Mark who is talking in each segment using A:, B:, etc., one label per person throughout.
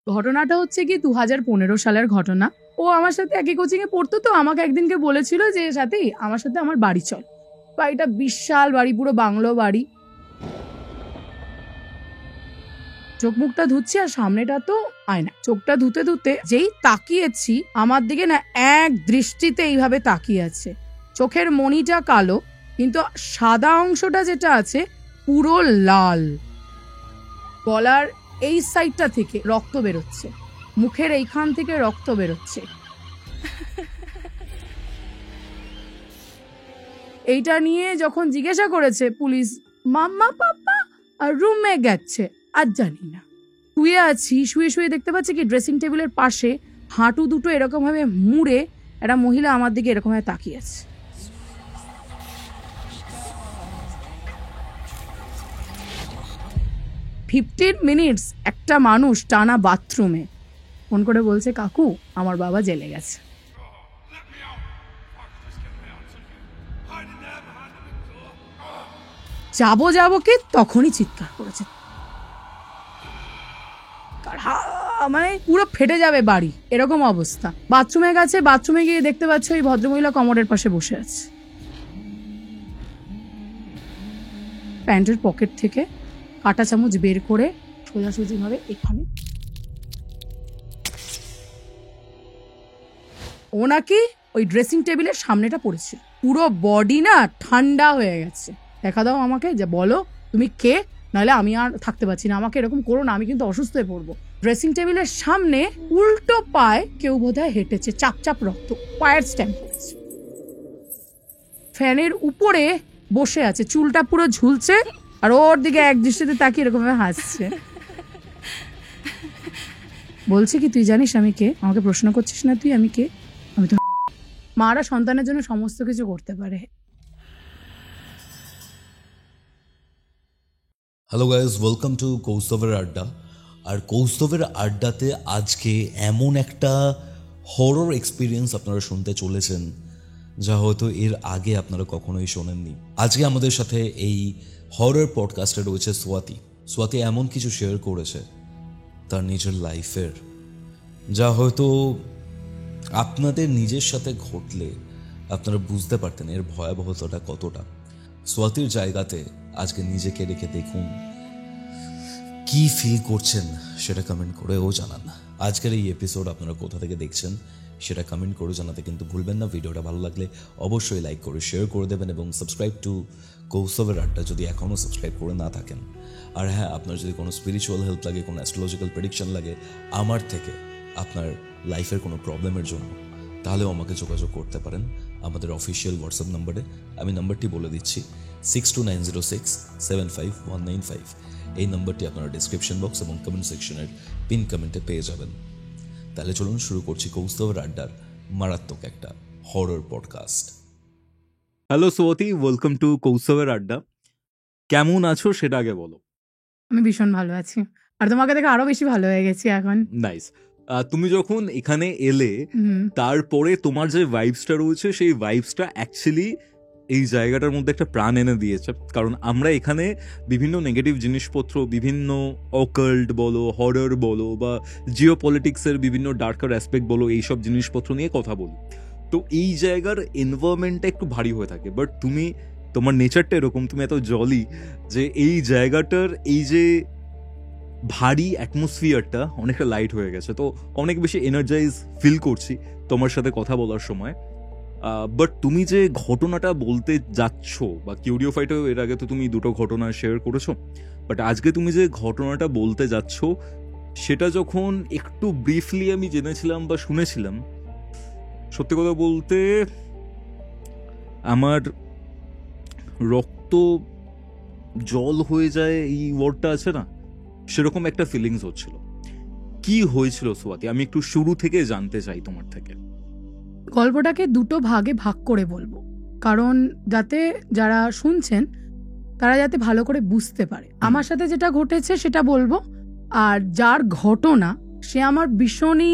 A: ঘটনাটা হচ্ছে কি 2015 সালের ঘটনা। ও আমার সাথে একই কোচিং এ পড়তো, তো আমাকে একদিনকে বলেছিল যে সাথে আমার সাথে আমার বাড়ি চল। বাড়িটা বিশাল বাড়ি, পুরো বাংলো বাড়ি। চোখ মুখটা ধুচ্ছি আর সামনেটা তো আয়না। চোখটা ধুতে ধুতে যেই তাকিয়েছি আমার দিকে না, এক দৃষ্টিতে এইভাবে তাকিয়ে আছে। চোখের মণিটা কালো, কিন্তু সাদা অংশটা যেটা আছে পুরো লাল। গলার এই সাইডটা থেকে রক্ত বেরোচ্ছে, মুখের এইখান থেকে রক্ত বেরোচ্ছে। এইটা নিয়ে যখন জিজ্ঞাসা করেছে পুলিশ, মাম্মা পাপা আর রুমে গেছে, আর জানি না। শুয়ে আছি, শুয়ে শুয়ে দেখতে পাচ্ছি কি ড্রেসিং টেবিলের পাশে হাঁটু দুটো এরকম ভাবে মুড়ে একটা মহিলা আমার দিকে এরকম ভাবে তাকিয়ে আছে। $15 মিনিটস একটা মানুষ টানা বাথরুমে ফোন করে বলছে, কাকু আমার বাবা জেলে গেছে। যাবো কি তখনই চিৎকার করেছে, মানে পুরো ফেটে যাবে বাড়ি, এরকম অবস্থা। বাথরুমে গেছে, বাথরুমে গিয়ে দেখতে পাচ্ছ এই ভদ্রমহিলা কমোডের পাশে বসে আছে। প্যান্টের পকেট থেকে কাঁটা চামচ বের করে সোজাসুজি ভাবে এখানে ও নাকি ওই ড্রেসিং টেবিলের সামনেটা পড়েছিল। পুরো বডি না ঠান্ডা হয়ে গেছে। দেখা দাও আমাকে, যে বলো তুমি কে, নাহলে আমি আর থাকতে পারছি না, আমাকে এরকম করো না, আমি কিন্তু অসুস্থ হয়ে পড়বো। ড্রেসিং টেবিলের সামনে উল্টো পায়ে কেউ বোধহয় হেঁটেছে, চাপ চাপ রক্ত, পায়ের স্ট্যাম্প পড়েছে। ফ্যানের উপরে বসে আছে, চুলটা পুরো ঝুলছে, আর ওর দিকে এক দৃষ্টিতে তাকিয়ে এরকম হাসছে। বলছে কি, তুই জানিস আমি কে? আমাকে প্রশ্ন করছিস না তুই আমি কে? আমি তো মারা সন্তানের জন্য সমস্ত কিছু করতে পারে।
B: হ্যালো গাইজ, ওয়েলকাম টু কৌস্তবের আড্ডা। আর কৌস্তবের আড্ডাতে আজকে এমন একটা হরর এক্সপিরিয়েন্স আপনারা শুনতে চলেছেন যা হয়তো এর আগে আপনারা কখনোই শোনেননি। আজকে আমাদের সাথে এই হরর পডকাস্টে রয়েছে সোয়াতি এমন কিছু শেয়ার করেছে তার নিজের লাইফের, যা হয়তো আপনাদের নিজের সাথে ঘটলে আপনারা বুঝতে পারতেন এর ভয়াবহতাটা কতটা। সোয়াতির জায়গাতে আজকে নিজেকে রেখে দেখুন, কি ফিল করছেন সেটা কমেন্ট করেও জানান। আজকের এই এপিসোড আপনারা কোথা থেকে দেখছেন সেটা কমেন্ট করে জানাতে কিন্তু ভুলবেন না। ভিডিওটা ভালো লাগলে অবশ্যই লাইক করে শেয়ার করে দেবেন এবং সাবস্ক্রাইব টু কৌস্তবের আড্ডা যদি এখনও সাবস্ক্রাইব করে না থাকেন। আর হ্যাঁ, আপনার যদি কোনো স্পিরিচুয়াল হেল্প লাগে, কোনো অ্যাস্ট্রোলজিক্যাল প্রেডিকশন লাগে আমার থেকে আপনার লাইফের কোনো প্রবলেমের জন্য, তাহলেও আমাকে যোগাযোগ করতে পারেন আমাদের অফিসিয়াল হোয়াটসঅ্যাপ নাম্বারে। আমি নাম্বারটি বলে দিচ্ছি, 6290675195। এই নাম্বারটি আপনারা ডিসক্রিপশন বক্স এবং কমেন্ট সেকশনের পিন কমেন্টে পেয়ে যাবেন। তাহলে চলুন শুরু করছি কৌস্তবের আড্ডার মারাত্মক একটা horror podcast.
C: Hello Swati, welcome to কৌস্তবের আড্ডা। কেমন আছো সেটা আগে বলো।
A: আমি ভীষণ ভালো আছি, আর তোমাকে দেখে আরো বেশি ভালো হয়ে গেছি এখন।
C: নাইস। তুমি যখন এখানে এলে তারপরে তোমার যে ভাইবসটা রয়েছে সেই ভাইবসটা অ্যাকচুয়ালি এই জায়গাটার মধ্যে একটা প্রাণ এনে দিয়েছে। কারণ আমরা এখানে বিভিন্ন নেগেটিভ জিনিসপত্র, বিভিন্ন অকাল্ট বলো, হরর বলো, বা জিও পলিটিক্সের বিভিন্ন ডার্কার অ্যাসপেক্ট বলো, এইসব জিনিসপত্র নিয়ে কথা বলি। তো এই জায়গার এনভায়রনমেন্টটা একটু ভারী হয়ে থাকে, বাট তুমি, তোমার নেচারটা এরকম, তুমি এত জলি যে এই জায়গাটার এই যে ভারী অ্যাটমসফিয়ারটা অনেকটা লাইট হয়ে গেছে। তো অনেক বেশি এনার্জাইজ ফিল করছি তোমার সাথে কথা বলার সময়। বাট তুমি যে ঘটনাটা বলতে যাচ্ছ, বা কিউরিও ফাইটেও এর আগে তো তুমি দুটো ঘটনা শেয়ার করেছো, বাট আজকে তুমি যে ঘটনাটা বলতে যাচ্ছ সেটা যখন একটু ব্রিফলি আমি জেনেছিলাম বা শুনেছিলাম, সত্যি কথা বলতে আমার রক্ত জল হয়ে যায়, এই ওয়ার্ডটা আছে না, সেরকম একটা ফিলিংস হচ্ছিল। কি হয়েছিল সোয়াতি? আমি একটু শুরু থেকে জানতে চাই তোমার থেকে।
A: গল্পটাকে দুটো ভাগে ভাগ করে বলবো, কারণ যাতে যারা শুনছেন তারা যাতে ভালো করে বুঝতে পারে। আমার সাথে যেটা ঘটেছে সেটা বলবো, আর যার ঘটনা সে আমার ভীষণই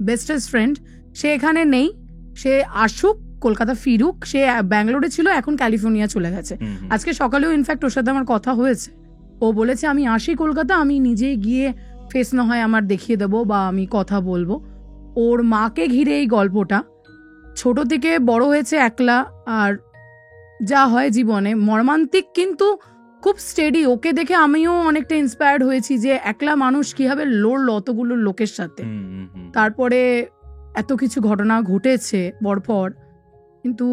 A: বেস্টেস্ট ফ্রেন্ড, সে এখানে নেই, সে আসুক, কলকাতা ফিরুক। সে ব্যাঙ্গালোরে ছিল, এখন ক্যালিফোর্নিয়া চলে গেছে। আজকে সকালেও ইনফ্যাক্ট ওর সাথে আমার কথা হয়েছে। ও বলেছে আমি আসি কলকাতা, আমি নিজে গিয়ে ফেস না হয় আমার দেখিয়ে দেবো বা আমি কথা বলবো। ওর মাকে ঘিরে এই গল্পটা, ছোট থেকে বড় হয়েছে একলা, আর যা হয় জীবনে মর্মান্তিক কিন্তু খুব স্টেডি। ওকে দেখে আমিও অনেকটা ইন্সপায়ার্ড হয়েছি যে একলা মানুষ কিভাবে লড়লো অতগুলো লোকের সাথে, তারপরে এত কিছু ঘটনা ঘটেছে পরপর, কিন্তু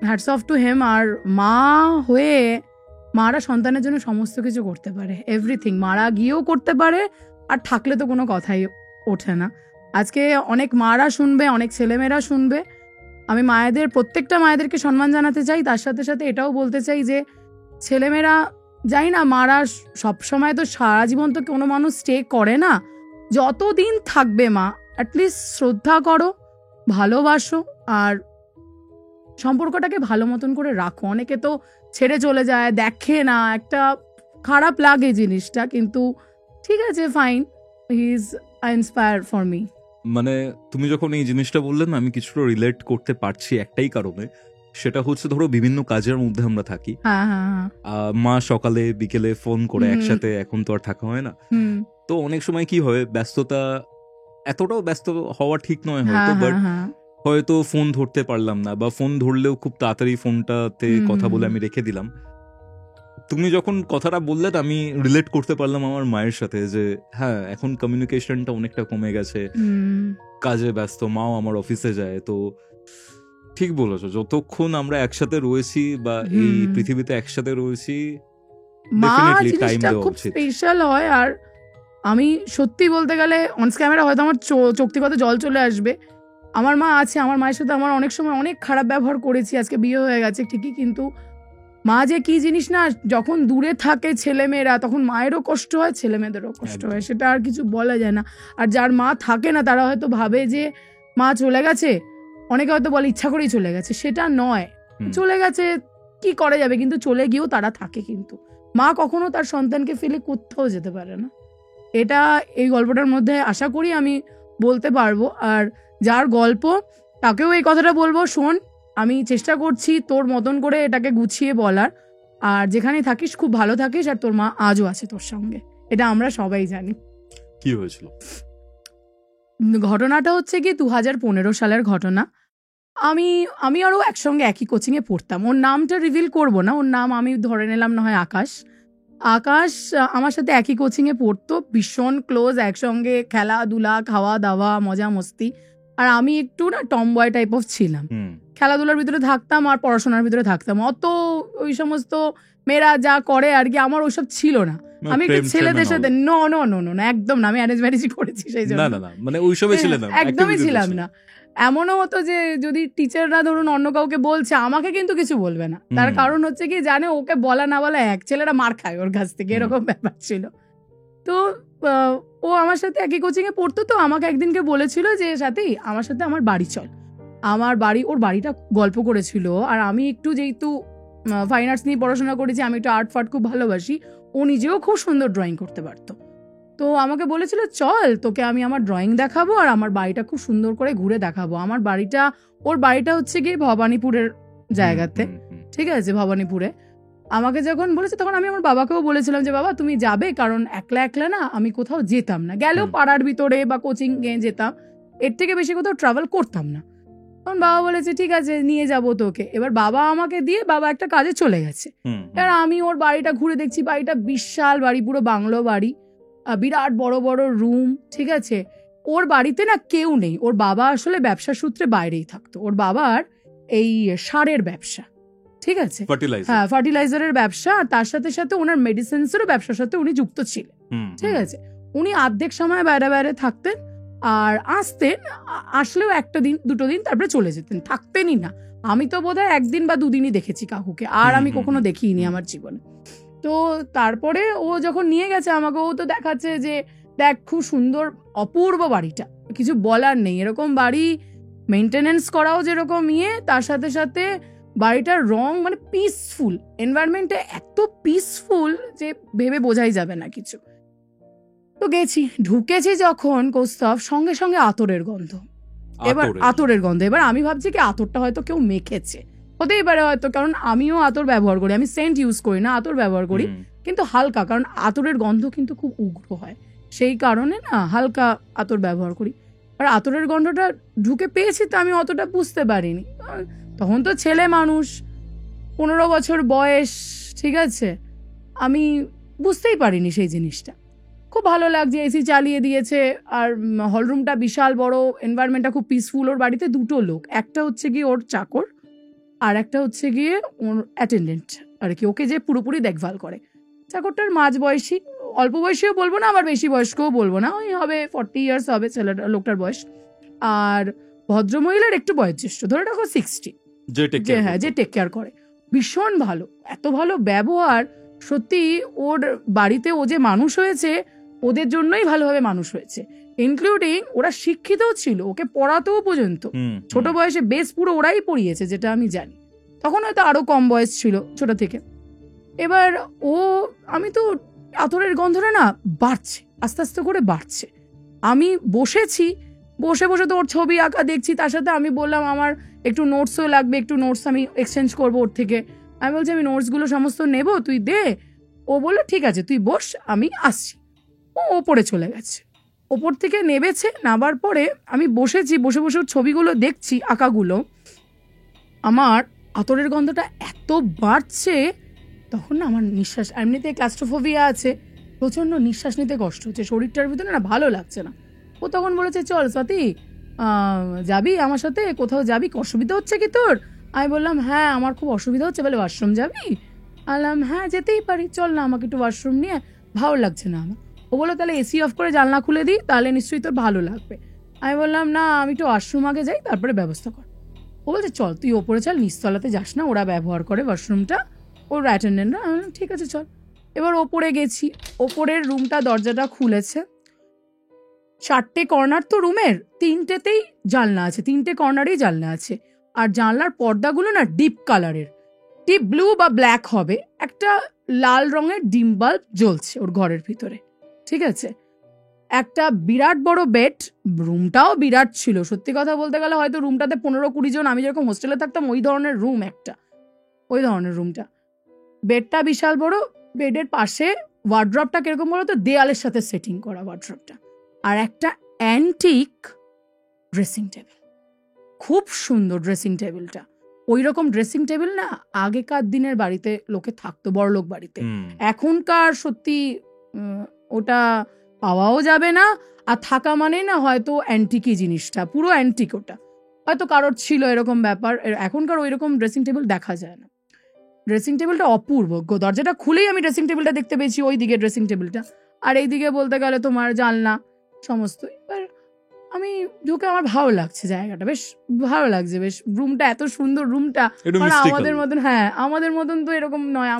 A: হ্যাটস অফ টু হেম। আর মা হয়ে মারা সন্তানের জন্য সমস্ত কিছু করতে পারে, এভরিথিং। মারা গিয়েও করতে পারে, আর থাকলে তো কোনো কথাই ওঠে না। আজকে অনেক মারা শুনবে, অনেক ছেলেমেয়েরা শুনবে। আমি মায়েদের, প্রত্যেকটা মায়েদেরকে সম্মান জানাতে চাই, তার সাথে সাথে এটাও বলতে চাই যে ছেলেমেয়েরা, যাই না মারা সবসময় তো সারা জীবন তো কোনো মানুষ স্টে করে না, যতদিন থাকবে মা অ্যাটলিস্ট শ্রদ্ধা করো, ভালোবাসো, আর সম্পর্কটাকে ভালো মতন করে রাখো। অনেকে তো ছেড়ে চলে যায়, দেখে না, একটা খারাপ লাগে জিনিসটা, কিন্তু ঠিক আছে, fine, he is inspire for me.
C: মানে তুমি যখন এই জিনিসটা বললেন আমি কিছুটা রিলেট করতে পারছি একটাই কারণে, সেটা হচ্ছে ধরো বিভিন্ন কাজের মধ্যে আমরা থাকি, মা সকালে বিকেলে ফোন করে একসাথে, এখন তো আর থাকা হয় না। তো অনেক সময় কি হয়, ব্যস্ততা, এতটাও ব্যস্ত হওয়া ঠিক নয় হয়তো, বাট হয়তো ফোন ধরতে পারলাম না, বা ফোন ধরলেও খুব তাড়াতাড়ি ফোনটাতে কথা বলে আমি রেখে দিলাম। তুমি যখন কথাটা বললে আমি রিলেট করতে পারলাম আমার মায়ের সাথে, যে হ্যাঁ এখন কমিউনিকেশনটা অনেকটা কমে গেছে, কাজে ব্যস্ত, মাও আমার অফিসে যায়। তো ঠিক বলেছো, যতক্ষণ আমরা একসাথে রয়েছি বা এই পৃথিবীতে একসাথে রয়েছি,
A: মা জিনিসটা খুব স্পেশাল হয়। আর আমি সত্যি বলতে গেলে অন ক্যামেরা হয়তো আমার চোখ থেকে জল চলে আসবে, আমার মা আছে, আমার মায়ের সাথে আমার অনেক সময় অনেক খারাপ ব্যবহার করেছি, আজকে বিয়ে হয়ে গেছে ঠিকই, কিন্তু মা যে কি জিনিস না, যখন দূরে থাকে ছেলেমেয়েরা তখন মায়েরও কষ্ট হয়, ছেলেমেয়েদেরও কষ্ট হয়, সেটা আর কিছু বলা যায় না। আর যার মা থাকে না তারা হয়তো ভাবে যে মা চলে গেছে, অনেকে হয়তো বলে ইচ্ছা করেই চলে গেছে, সেটা নয়, চলে গেছে কি করা যাবে, কিন্তু চলে গিয়েও তারা থাকে। কিন্তু মা কখনো তার সন্তানকে ফেলে কোথাও যেতে পারে না, এটা এই গল্পটার মধ্যে আশা করি আমি বলতে পারবো। আর যার গল্প তাকেও এই কথাটা বলবো, শোন আমি চেষ্টা করছি তোর মতন করে এটাকে গুছিয়ে বলার, আর যেখানে থাকিস খুব ভালো থাকিস, আর তোর মা আজও আছে তোর সঙ্গে, এটা আমরা সবাই জানি।
C: কি হয়েছিল
A: ঘটনাটা হচ্ছে কি 2015 সালের ঘটনা। আমি আরও একসঙ্গে একই কোচিংয়ে পড়তাম, ওর নামটা রিভিল করবো না, ওর নাম আমি ধরে নিলাম না হয় আকাশ। আকাশ আমার সাথে একই কোচিংয়ে পড়তো, ভীষণ ক্লোজ, একসঙ্গে খেলাধুলা, খাওয়া দাওয়া, মজা মস্তি। আর আমি একটু না টমবয় টাইপ অফ ছিলাম, খেলাধুলার ভিতরে থাকতাম আর পড়াশোনার ভিতরে থাকতাম, অত ওই সমস্ত মেয়েরা যা করে আর কি আমার ওইসব ছিল না। আমি একটু ছেলেদের সাথে নো একদম না, আমি অ্যারেঞ্জ ম্যারেজই করেছি, সেই জন্য
C: মানে ওইসবই ছিলাম না,
A: একদমই ছিলাম না। এমনও হতো যে যদি টিচাররা ধরুন অন্য কাউকে বলছে, আমাকে কিন্তু কিছু বলবে না, তার কারণ হচ্ছে কি জানে ওকে বলা না বলা এক, ছেলেরা মার খায় ওর কাছ থেকে, এরকম ব্যাপার ছিল। তো ও আমার সাথে একই কোচিংয়ে পড়তো, তো আমাকে একদিনকে বলেছিল যে সাথেই আমার সাথে আমার বাড়ি চল, আমার বাড়ি, ওর বাড়িটা গল্প করেছিল। আর আমি একটু যেহেতু ফাইন আর্টস নিয়ে পড়াশোনা করেছি, আমি একটু আর্ট ফার্ট খুব ভালোবাসি, ও নিজেও খুব সুন্দর ড্রয়িং করতে পারতো, তো আমাকে বলেছিল চল তোকে আমি আমার ড্রয়িং দেখাবো আর আমার বাড়িটা খুব সুন্দর করে ঘুরে দেখাবো। আমার বাড়িটা, ওর বাড়িটা হচ্ছে গিয়ে ভবানীপুরের জায়গাতে, ঠিক আছে, ভবানীপুরে। আমাকে যখন বলেছে তখন আমি আমার বাবাকেও বলেছিলাম যে বাবা তুমি যাবে, কারণ একলা একলা না আমি কোথাও যেতাম না, গেলেও পাড়ার ভিতরে বা কোচিংয়ে যেতাম, এর থেকে বেশি কোথাও ট্রাভেল করতাম না। তখন বাবা বলেছে ঠিক আছে নিয়ে যাবো তোকে। এবার বাবা আমাকে দিয়ে বাবা একটা কাজে চলে গেছে, এবার আমি ওর বাড়িটা ঘুরে দেখছি, বাড়িটা বিশাল বাড়ি, পুরো বাংলো বাড়ি, বিরাট বড় বড় রুম, ঠিক আছে। ওর বাড়িতে না কেউ নেই, ওর বাবা আসলে ব্যবসা সূত্রে বাইরেই থাকতো, ওর বাবার এই সারের ব্যবসা, ঠিক আছে, হ্যাঁ ফার্টিলাইজারের ব্যবসা, আর তার সাথে সাথে ওনার মেডিসিনসেরও ব্যবসার সাথে উনি যুক্ত ছিলেন, ঠিক আছে। উনি অর্ধেক সময় বাইরে বাইরে থাকতেন, আর আসতেন, আসলেও একটা দিন দুটো দিন তারপরে চলে যেতেন, থাকতেনই না। আমি তো বোধহয় একদিন বা দুদিনই দেখেছি কাকুকে, আর আমি কখনো দেখিনি আমার জীবনে। তো তারপরে ও যখন নিয়ে গেছে আমাকে, ও তো দেখাচ্ছে যে দেখ খুব সুন্দর অপূর্ব বাড়িটা, কিছু বলার নেই, এরকম বাড়ি মেনটেনেন্স করাও যেরকম তার সাথে সাথে বাড়িটার রং মানে পিসফুল, এনভায়রনমেন্টে এত পিসফুল যে ভেবে বোঝাই যাবে না কিছু। তো গেছি, ঢুকেছি যখন কৌস্তভ, সঙ্গে সঙ্গে আতরের গন্ধ, এবার আমি ভাবছি কি আতরটা হয়তো কেউ মেখেছে, হতেই পারে হয়তো, কারণ আমিও আতর ব্যবহার করি, আমি সেন্ট ইউজ করি না, আতর ব্যবহার করি, কিন্তু হালকা, কারণ আতরের গন্ধ কিন্তু খুব উগ্র হয়, সেই কারণে না হালকা আতর ব্যবহার করি। আর আতরের গন্ধটা ঢুকে পেয়েছি তো আমি অতটা বুঝতে পারিনি, তখন তো ছেলে মানুষ, 15 বছর বয়স, ঠিক আছে, আমি বুঝতেই পারিনি সেই জিনিসটা। খুব ভালো লাগছে, এসি চালিয়ে দিয়েছে, আর হলরুমটা বিশাল বড়, এনভায়রনমেন্টটা খুব পিসফুল। ওর বাড়িতে 2টো লোক, একটা হচ্ছে গিয়ে ওর চাকর আর একটা হচ্ছে গিয়ে ওর অ্যাটেন্ডেন্ট আর কি, ওকে যে পুরোপুরি দেখভাল করে। চাকরটার মাঝ বয়সী, অল্প বয়সীও বলবো না আবার বেশি বয়স্কও বলবো না, ওই হবে 40 ইয়ার্স হবে লোকটার বয়স। আর ভদ্রমহিলার একটু বয়োজ্যেষ্ঠ, ধরে রাখো 60, যে টেক কেয়ার করে। ভীষণ ভালো, এত ভালো ব্যবহার, সত্যি ওর বাড়িতে ও যে মানুষ হয়েছে ওদের জন্যই ভালোভাবে মানুষ হয়েছে, ইনক্লুডিং ওরা শিক্ষিতও ছিল, ওকে পড়াতেও পর্যন্ত ছোট বয়সে বেশ পুরো ওরাই পড়িয়েছে যেটা আমি জানি। তখন হয়তো আরো কম বয়স ছিল ছোট থেকে। এবার আমি তো আতরের গন্ধটা না বাড়ছে, আস্তে আস্তে করে বাড়ছে। আমি বসেছি, বসে বসে তো ওর ছবি আঁকা দেখছি, তার সাথে আমি বললাম আমার একটু নোটসও লাগবে, একটু নোটস আমি এক্সচেঞ্জ করবো ওর থেকে। আমি বলছি আমি নোটসগুলো সমস্ত নেবো, তুই দে। ও বললো ঠিক আছে তুই বস, আমি আসছি। ও ওপরে চলে গেছে, ওপর থেকে নেবেছে, নাবার পরে আমি বসেছি, বসে বসে ওর ছবিগুলো দেখছি, আঁকাগুলো। আমার আতরের গন্ধটা এত বাড়ছে, তখন না আমার নিঃশ্বাস, এমনিতে ক্লাস্ট্রোফোবিয়া আছে, প্রচণ্ড নিঃশ্বাস নিতে কষ্ট হচ্ছে, শরীরটার ভিতরে না ভালো লাগছে না। ও তখন বলেছে চল স্বাতি, যাবি আমার সাথে কোথাও, যাবি, অসুবিধা হচ্ছে কি তোর? আমি বললাম হ্যাঁ আমার খুব অসুবিধা হচ্ছে। বলে ওয়াশরুম যাবি? বললাম হ্যাঁ যেতেই পারি, চল না আমাকে একটু ওয়াশরুম নিয়ে, ভালো লাগছে না আমার। ও বললো তাহলে এসি অফ করে জানলা খুলে দিই, তাহলে নিশ্চয়ই তোর ভালো লাগবে। আমি বললাম না আমি একটু ওয়াশরুম আগে যাই, তারপরে ব্যবস্থা কর। ও বলছে চল তুই ওপরে চল, নিচতলাতে যাস না, ওরা ব্যবহার করে ওয়াশরুমটা, ওর অ্যাটেন্ডেন্টরা। আমি বললাম ঠিক আছে চল। এবার ওপরে গেছি, ওপরের রুমটা দরজাটা খুলেছে, 4টে কর্নার তো রুমের, 3টেতেই জানলা আছে, 3টে কর্নারেই জানলা আছে। আর জানলার পর্দাগুলো না ডিপ কালারের, ডিপ ব্লু বা ব্ল্যাক হবে, একটা লাল রঙের ডিম বাল্ব জ্বলছে ওর ঘরের ভিতরে, ঠিক আছে। একটা বিরাট বড় বেড, রুমটাও বিরাট ছিল, সত্যি কথা বলতে গেলে হয়তো রুমটাতে 15-20 জন, আমি যেরকম হোস্টেলে থাকতাম ওই ধরনের রুম একটা, ওই ধরনের রুমটা। বেডটা বিশাল বড়, বেডের পাশে ওয়ার্ড্রপটা কিরকম বলো তো, দেয়ালের সাথে সেটিং করা ওয়ার্ড্রপটা, আর একটা অ্যান্টিক ড্রেসিং টেবিল, খুব সুন্দর ড্রেসিং টেবিলটা। ওই রকম ড্রেসিং টেবিল না আগেকার দিনের বাড়িতে লোকে থাকতো, বড়লোক বাড়িতে। এখনকার সত্যি ওটা পাওয়াও যাবে না, আর থাকা মানে না হয়তো অ্যান্টিকই জিনিসটা, পুরো অ্যান্টিক, ওটা হয়তো কারোর ছিল এরকম ব্যাপার। এখনকার ওই রকম ড্রেসিং টেবিল দেখা যায় না। ড্রেসিং টেবিলটা অপূর্ব, দরজাটা খুলেই আমি ড্রেসিং টেবিলটা দেখতে পেয়েছি, ওই দিকে ড্রেসিং টেবিলটা, আর এইদিকে বলতে গেলে তোমার জানলা সমস্ত। এবার আমি ঢুকে আমার ভালো লাগছে, জায়গাটা বেশ ভালো লাগছে, বেশ রুমটা এত সুন্দর, রুমটা আমাদের মতন, হ্যাঁ আমাদের মতন তো এরকম নয়,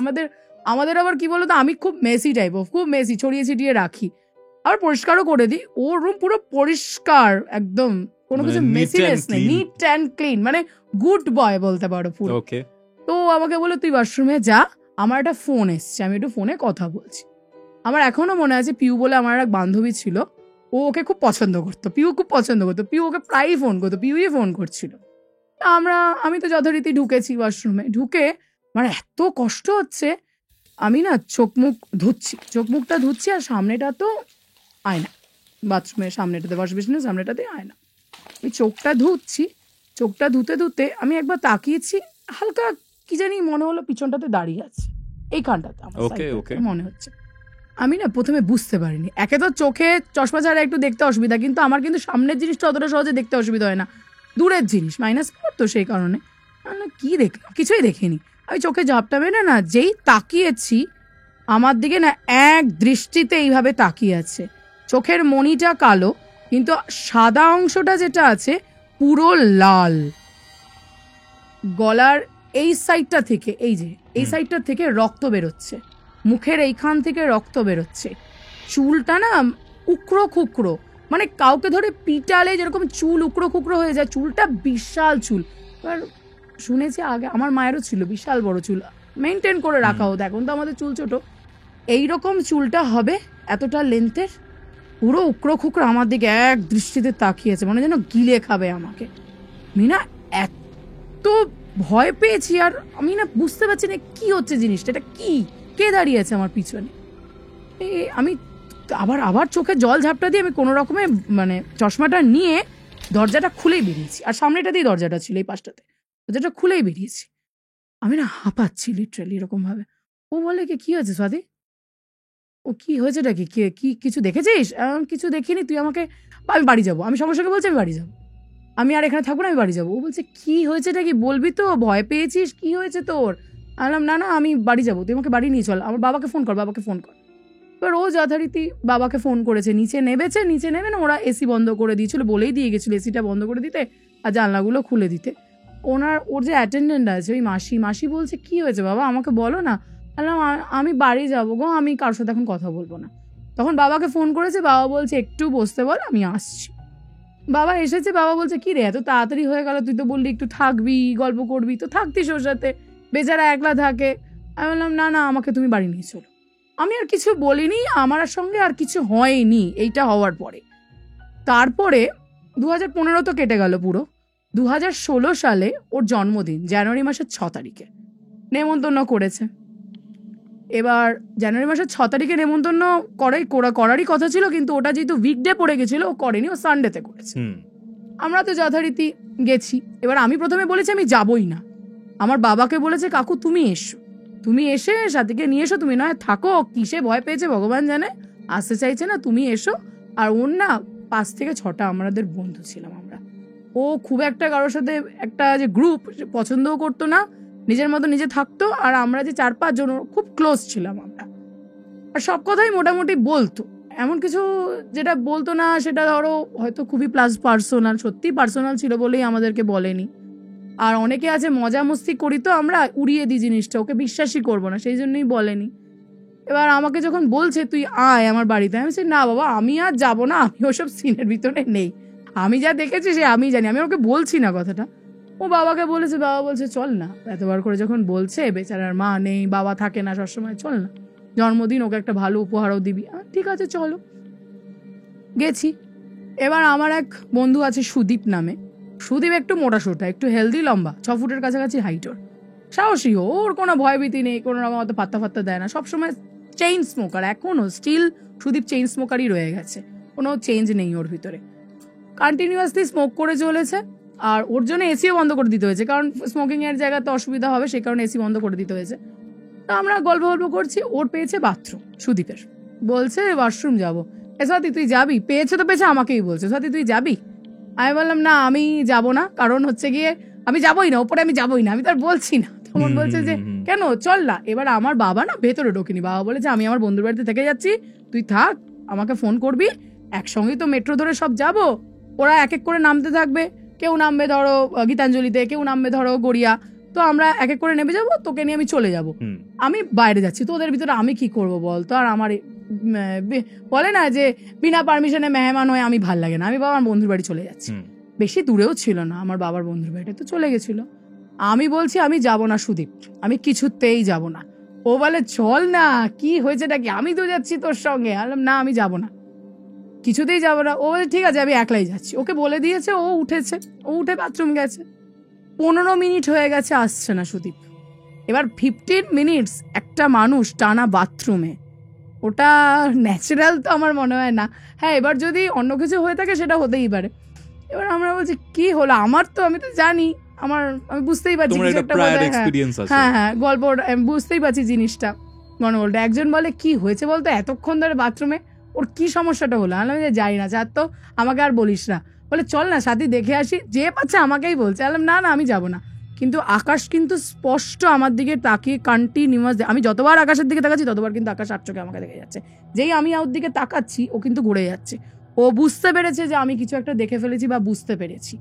A: আমাদের আবার কি বলতো, আমি খুব মেসি টাইপ, খুব মেসি, ছড়িয়ে ছিটিয়ে রাখি, আবার পরিষ্কারও করে দিই। ওর রুম পুরো পরিষ্কার একদম, কোনো কিছু মেসিনেস নেই, নিট অ্যান্ড ক্লিন, মানে গুড বয় বলতে পারো পুরো। তো আমাকে বলো তুই ওয়াশরুমে যা, আমার একটা ফোন এসছে, আমি একটু ফোনে কথা বলছি। আমার এখনো মনে আছে, পিউ বলে আমার এক বান্ধবী ছিল, ও ওকে খুব পছন্দ করতো, পিউ খুব পছন্দ করতো, পিউ ওকে প্রায়ই ফোন করতো, পিউই ফোন করছিল। আমি তো যথারীতি ঢুকেছি ওয়াশরুমে, ঢুকে আমার এত কষ্ট হচ্ছে, আমি না চোখ মুখটা ধুচ্ছি, আর সামনেটা তো আয়না, বাথরুমের সামনেটাতে, ওয়াশ বেসিনের সামনেটাতে আয়না। আমি চোখটা ধুতে ধুতে আমি একবার তাকিয়েছি, হালকা কি জানি মনে হলো পিছনটাতে দাঁড়িয়ে আছে, এইখানটাতে আমার মনে হচ্ছে। আমি না প্রথমে বুঝতে পারিনি, একে তো চোখে চশমা ছাড়া একটু দেখতে অসুবিধা, কিন্তু আমার কিন্তু সামনের জিনিসটা অতটা সহজে দেখতে অসুবিধা হয় না, দূরের জিনিস -4 তো, সেই কারণে কি দেখলাম, কিছুই দেখিনি। আমি চোখে ঝাপটা মেরে না যেই তাকিয়েছি, আমার দিকে না এক দৃষ্টিতে এইভাবে তাকিয়ে আছে। চোখের মণিটা কালো, কিন্তু সাদা অংশটা যেটা আছে পুরো লাল। গলার এই সাইডটা থেকে, এই সাইডটা থেকে রক্ত বেরোচ্ছে, মুখের এইখান থেকে রক্ত বেরোচ্ছে, চুলটা না উকড়ো খুকড়ো, মানে কাউকে ধরে পিটালে যেরকম চুল উকড়ো খুকড়ো হয়ে যায়, চুলটা বিশাল চুল। এবার শুনেছি আগে আমার মায়েরও ছিল বিশাল বড় চুল, মেনটেন করে রাখা হতো, এখন তো আমাদের চুল ছোট। এইরকম চুলটা হবে, এতটা লেন্থের, পুরো উকড়ো খুকড়ো, আমার দিকে এক দৃষ্টিতে তাকিয়েছে, মানে যেন গিলে খাবে আমাকে। আমি না এত ভয় পেয়েছি, আর আমি না বুঝতে পারছি না কি হচ্ছে জিনিসটা, এটা কি, কে দাঁড়িয়ে আছে আমার পিছনে। আমি তো আবার চোখে জল ঝাপটা দিয়ে আমি কোনো রকমে মানে চশমাটা নিয়ে দরজাটা খুলেই বেরিয়েছি। আর সামনেটা দিয়ে দরজাটা ছিল, এই পাশটাতে, দরজাটা খুলেই বেরিয়েছি। আমি না হাঁপাচ্ছি লিটারালি এরকম ভাবে। ও বলে কি হয়েছে স্বাতি, ও কি হয়েছেটা কি, কি কিছু দেখেছিস? কিছু দেখিনি, তুই আমাকে, আমি বাড়ি যাবো। আমি সঙ্গে সঙ্গে বলছি আমি বাড়ি যাবো, আমি আর এখানে থাকবো না, আমি বাড়ি যাবো। ও বলছে কি হয়েছেটা কি, বলবি তো, ভয় পেয়েছিস, কি হয়েছে তোর? বললাম না আমি বাড়ি যাবো, তুই আমাকে বাড়ি নিয়ে চল, আমার বাবাকে ফোন কর। এবার ও যথারীতি বাবাকে ফোন করেছে, নিচে নেবে না, ওরা এসি বন্ধ করে দিয়েছিল, বলেই দিয়ে গেছিলো এসিটা বন্ধ করে দিতে আর জানলাগুলো খুলে দিতে। ওর যে অ্যাটেন্ডেন্ট আছে ওই মাসি বলছে কি হয়েছে বাবা, আমাকে বলো না। বললাম আমি বাড়ি যাবো গো, আমি কারোর সাথে এখন কথা বলবো না। তখন বাবাকে ফোন করেছে, বাবা বলছে একটু বসতে বল, আমি আসছি। বাবা এসেছে, বাবা বলছে কি রে এত তাড়াতাড়ি হয়ে গেল, তুই তো বললি একটু থাকবি, গল্প করবি, তো থাকতিস ওর সাথে, বেচারা একলা থাকে। আমি বললাম না আমাকে তুমি বাড়ি নিয়ে চলো। আমি আর কিছু বলিনি, আমার সঙ্গে আর কিছু হয়নি এইটা হওয়ার পরে। তারপরে 2015 তো কেটে গেল পুরো। 2016 সালে ওর জন্মদিন, জানুয়ারি মাসের 6 তারিখে নেমন্তন্ন করেছে। এবার জানুয়ারি মাসের 6 তারিখে নেমন্তন্ন করারই কথা ছিল, কিন্তু ওটা যেহেতু উইকডে পড়ে গেছিল ও করেনি, ও সানডেতে করেছে। আমরা তো যথারীতি গেছি। এবার আমি প্রথমে বলেছি আমি যাবই না, আমার বাবাকে বলেছে কাকু তুমি এসো, তুমি এসে সাথীকে নিয়ে এসো, তুমি নয় থাকো, কিসে ভয় পেয়েছে ভগবান জানে, আসতে চাইছে না, তুমি এসো। আর ওর না 5 থেকে 6টা আমাদের বন্ধু ছিলাম আমরা। ও খুব একটা কারোর সাথে একটা যে গ্রুপ পছন্দও করতো না, নিজের মতো নিজে থাকতো। আর আমরা যে 4-5 জন খুব ক্লোজ ছিলাম আমরা, আর সব কথাই মোটামুটি বলতো। এমন কিছু যেটা বলতো না সেটা ধরো হয়তো খুবই পার্সোনাল, সত্যি পার্সোনাল ছিল বলেই আমাদেরকে বলেনি। আর অনেকে আছে মজা মস্তি করি তো আমরা, উড়িয়ে দিই জিনিসটা, ওকে বিশ্বাসই করবো না, সেই জন্যই বলেনি। এবার আমাকে যখন বলছে তুই আয় আমার বাড়িতে, আমি বলছি না বাবা আমি আর যাবো না, আমি ওসব সিনের ভিতরে নেই, আমি যা দেখেছি সে আমি জানি, আমি ওকে বলছি না কথাটা। ও বাবাকে বলেছে, বাবা বলছে চল না, এতবার করে যখন বলছে, বেচারার মা নেই, বাবা থাকে না সবসময়, চল না, জন্মদিন, ওকে একটা ভালো উপহারও দিবি। ঠিক আছে চলো, গেছি। এবার আমার এক বন্ধু আছে সুদীপ নামে, সুদীপ একটু মোটা সোটা, একটু হেলদি, লম্বা, 6 ফুটের কাছাকাছি হাইট, ওর সাহসী, ওর কোনো ভয়ভীতি নেই, কোনো রকম অত পাত্তা দেয় না, সবসময় চেইন স্মোকার, এখনো স্টিল সুদীপ চেইন স্মোকারই রয়ে গেছে, কোনো চেঞ্জ নেই ওর ভিতরে, কন্টিনিউয়াসলি স্মোক করে চলেছে। আর ওর জন্য এসিও বন্ধ করে দিতে হয়েছে, কারণ স্মোকিং এর জায়গাতে অসুবিধা হবে, সেই কারণে এসি বন্ধ করে দিতে হয়েছে। তো আমরা গল্প করছি, ওর পেয়েছে বাথরুম, সুদীপের, বলছে ওয়াশরুম যাবো। স্বাতি তুই যাবি? পেয়েছে তো পেয়েছে, আমাকেই বলছে স্বাতি তুই যাবি? আমি বললাম না আমি যাবো না, কারণ হচ্ছে গিয়ে আমি যাবোই না, ওপরে আমি যাবোই না, আমি তার বলছি না। তখন বলছে যে কেন, চল না। এবার আমার বাবা না ভেতরে ঢোকেনি, বাবা বলেছে আমি আমার বন্ধুর বাড়িতে থেকে যাচ্ছি, তুই থাক, আমাকে ফোন করবি, একসঙ্গেই তো মেট্রো ধরে সব যাবো, ওরা এক এক করে নামতে থাকবে, কেউ নামবে ধরো গীতাঞ্জলিতে, কেউ নামবে ধরো গড়িয়া, তো আমরা এক এক করে নেমে যাবো, তোকে নিয়ে আমি চলে যাব, আমি বাইরে যাচ্ছি, তো ওদের ভিতরে আমি কি করব বলতো। আর আমার বলে না যে বিনা পারমিশনে মেহমান হয়ে আমি ভাল লাগে না, আমি বাবার বন্ধুর বাড়ি চলে যাচ্ছি, বেশি দূরেও ছিল না আমার বাবার বন্ধুর বাড়িটা, তো চলে গেছিল। আমি বলছি আমি যাব না সুদীপ, আমি কিছুতেই যাব না। ও বলে চল না, কি হয়েছেটা কি, আমি তো যাচ্ছি তোর সঙ্গে। বললাম না আমি যাব না, কিছুতেই যাব না। ও বলে ঠিক আছে আমি একলাই যাচ্ছি, ওকে বলে দিয়েছে, ও উঠেছে, ও উঠে বাথরুম গেছে। 15 মিনিট হয়ে গেছে, আসছে না সুদীপ। এবার 15 মিনিটস একটা মানুষ টানা বাথরুমে, ওটা ন্যাচারাল তো আমার মনে হয় না। হ্যাঁ এবার যদি অন্য কিছু হয়ে থাকে সেটা হতেই পারে। এবার আমরা বলছি কি হলো, আমার তো, আমি তো জানি, আমি বুঝতেই পারছি কিছু একটা, হ্যাঁ গল্প আমি বুঝতেই পারছি জিনিসটা গন্ডগোলটা। একজন বলে কি হয়েছে বলতো এতক্ষণ ধরে বাথরুমে, ওর কি সমস্যাটা হলো? আমি যাই না, যার তো আমাকে আর বলিস না। বলে চল না সাথী দেখে আসি, যে পাচ্ছে আমাকেই বলছে। বললাম না আমি যাব না। কিন্তু আকাশ কিন্তু স্পষ্ট আমার দিকে তাকিয়ে কন্টিনিউয়াস, আমি যতবার আকাশের দিকে তাকাচ্ছি ততবার কিন্তু আকাশ আর চোখে আমাকে দেখে যাচ্ছে। যেই আমি ওর দিকে তাকাচ্ছি ও কিন্তু ঘুরে যাচ্ছে, ও বুঝতে পেরেছে যে আমি কিছু একটা দেখে ফেলেছি বা বুঝতে পেরেছি,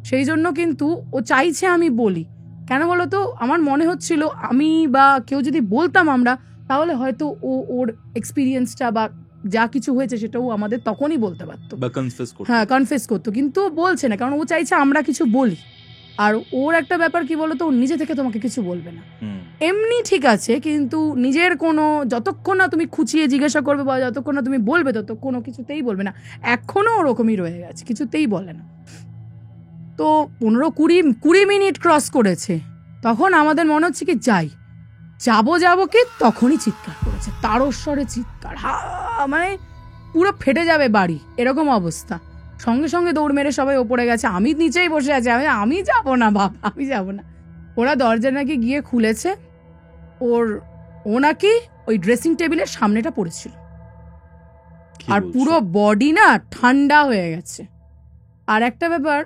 A: সেই জন্য কিন্তু ও চাইছে আমি বলি। কেন বলো তো, আমার মনে হচ্ছিল আমি বা কেউ যদি বলতাম আমরা, তাহলে হয়তো ওর এক্সপিরিয়েন্সটা বা যা কিছু হয়েছে সেটাও আমাদের তখনই বলতে পারতো, হ্যাঁ কনফেস করতো। কিন্তু বলছে না, কারণ ও চাইছে আমরা কিছু বলি। আর ওর একটা ব্যাপার কি বলতো, ও নিজে থেকে তোমাকে কিছু বলবে না, এমনি ঠিক আছে, কিন্তু নিজের কোনো, যতক্ষণ না তুমি খুঁচিয়ে জিজ্ঞাসা করবে বা যতক্ষণ না তুমি বলবে ততক্ষণ ও কিছুতেই বলবে না। এখনো ওরকমই রয়ে গেছে, কিছুতেই বলে না। তো 15-20 মিনিট ক্রস করেছে, তখন আমাদের মনে হচ্ছে কি যাবো কি, তখনই চিৎকার করেছে, তারস্বরে চিৎকার, মানে পুরো ফেটে যাবে বাড়ি, এরকম অবস্থা। সঙ্গে সঙ্গে দৌড় মেরে সবাই ওপরে গেছে, আমি নিচেই বসে আছি, আমি যাবো না বাবা, আমি যাবো না। ওরা দরজা নাকি গিয়ে খুলেছে, ও নাকি ওই ড্রেসিং টেবিলের সামনেটা পড়েছিল, আর পুরো বডি না ঠান্ডা হয়ে গেছে। আর একটা ব্যাপার,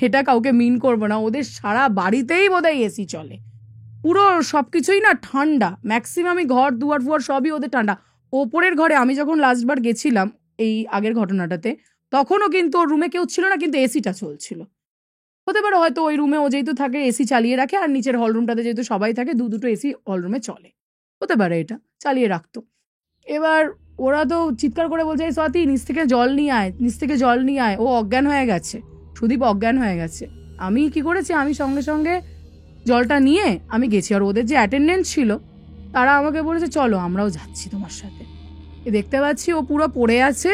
A: এটা কাউকে মিন করবো না, ওদের সারা বাড়িতেই বোধহয় এসি চলে, পুরো সবকিছুই না ঠান্ডা, ম্যাক্সিমামই ঘর দুয়ার ফুয়ার সবই ওদের ঠান্ডা। ওপরের ঘরে আমি যখন লাস্টবার গেছিলাম এই আগের ঘটনাটাতে, তখনও কিন্তু ওর রুমে কেউ ছিল না, কিন্তু এসিটা চলছিল। হতে পারে হয়তো ওই রুমে ও যেহেতু থাকে এসি চালিয়ে রাখে, আর নিচের হলরুমটাতে যেহেতু সবাই থাকে দুটো এসি হলরুমে চলে, হতে পারে এটা চালিয়ে রাখতো। এবার ওরা তো চিৎকার করে বলছে, এই স্বাতী নিচ থেকে জল নিয়ে আয়, নিচ থেকে জল নিয়ে আয়, ও অজ্ঞান হয়ে গেছে, সুদীপ অজ্ঞান হয়ে গেছে। আমি কি করেছি, আমি সঙ্গে সঙ্গে জলটা নিয়ে আমি গেছি, আর ওদের যে অ্যাটেন্ডেন্ট ছিল তারা আমাকে বলেছে চলো আমরাও যাচ্ছি তোমার সাথে। দেখতে পাচ্ছি ও পুরো পড়ে আছে,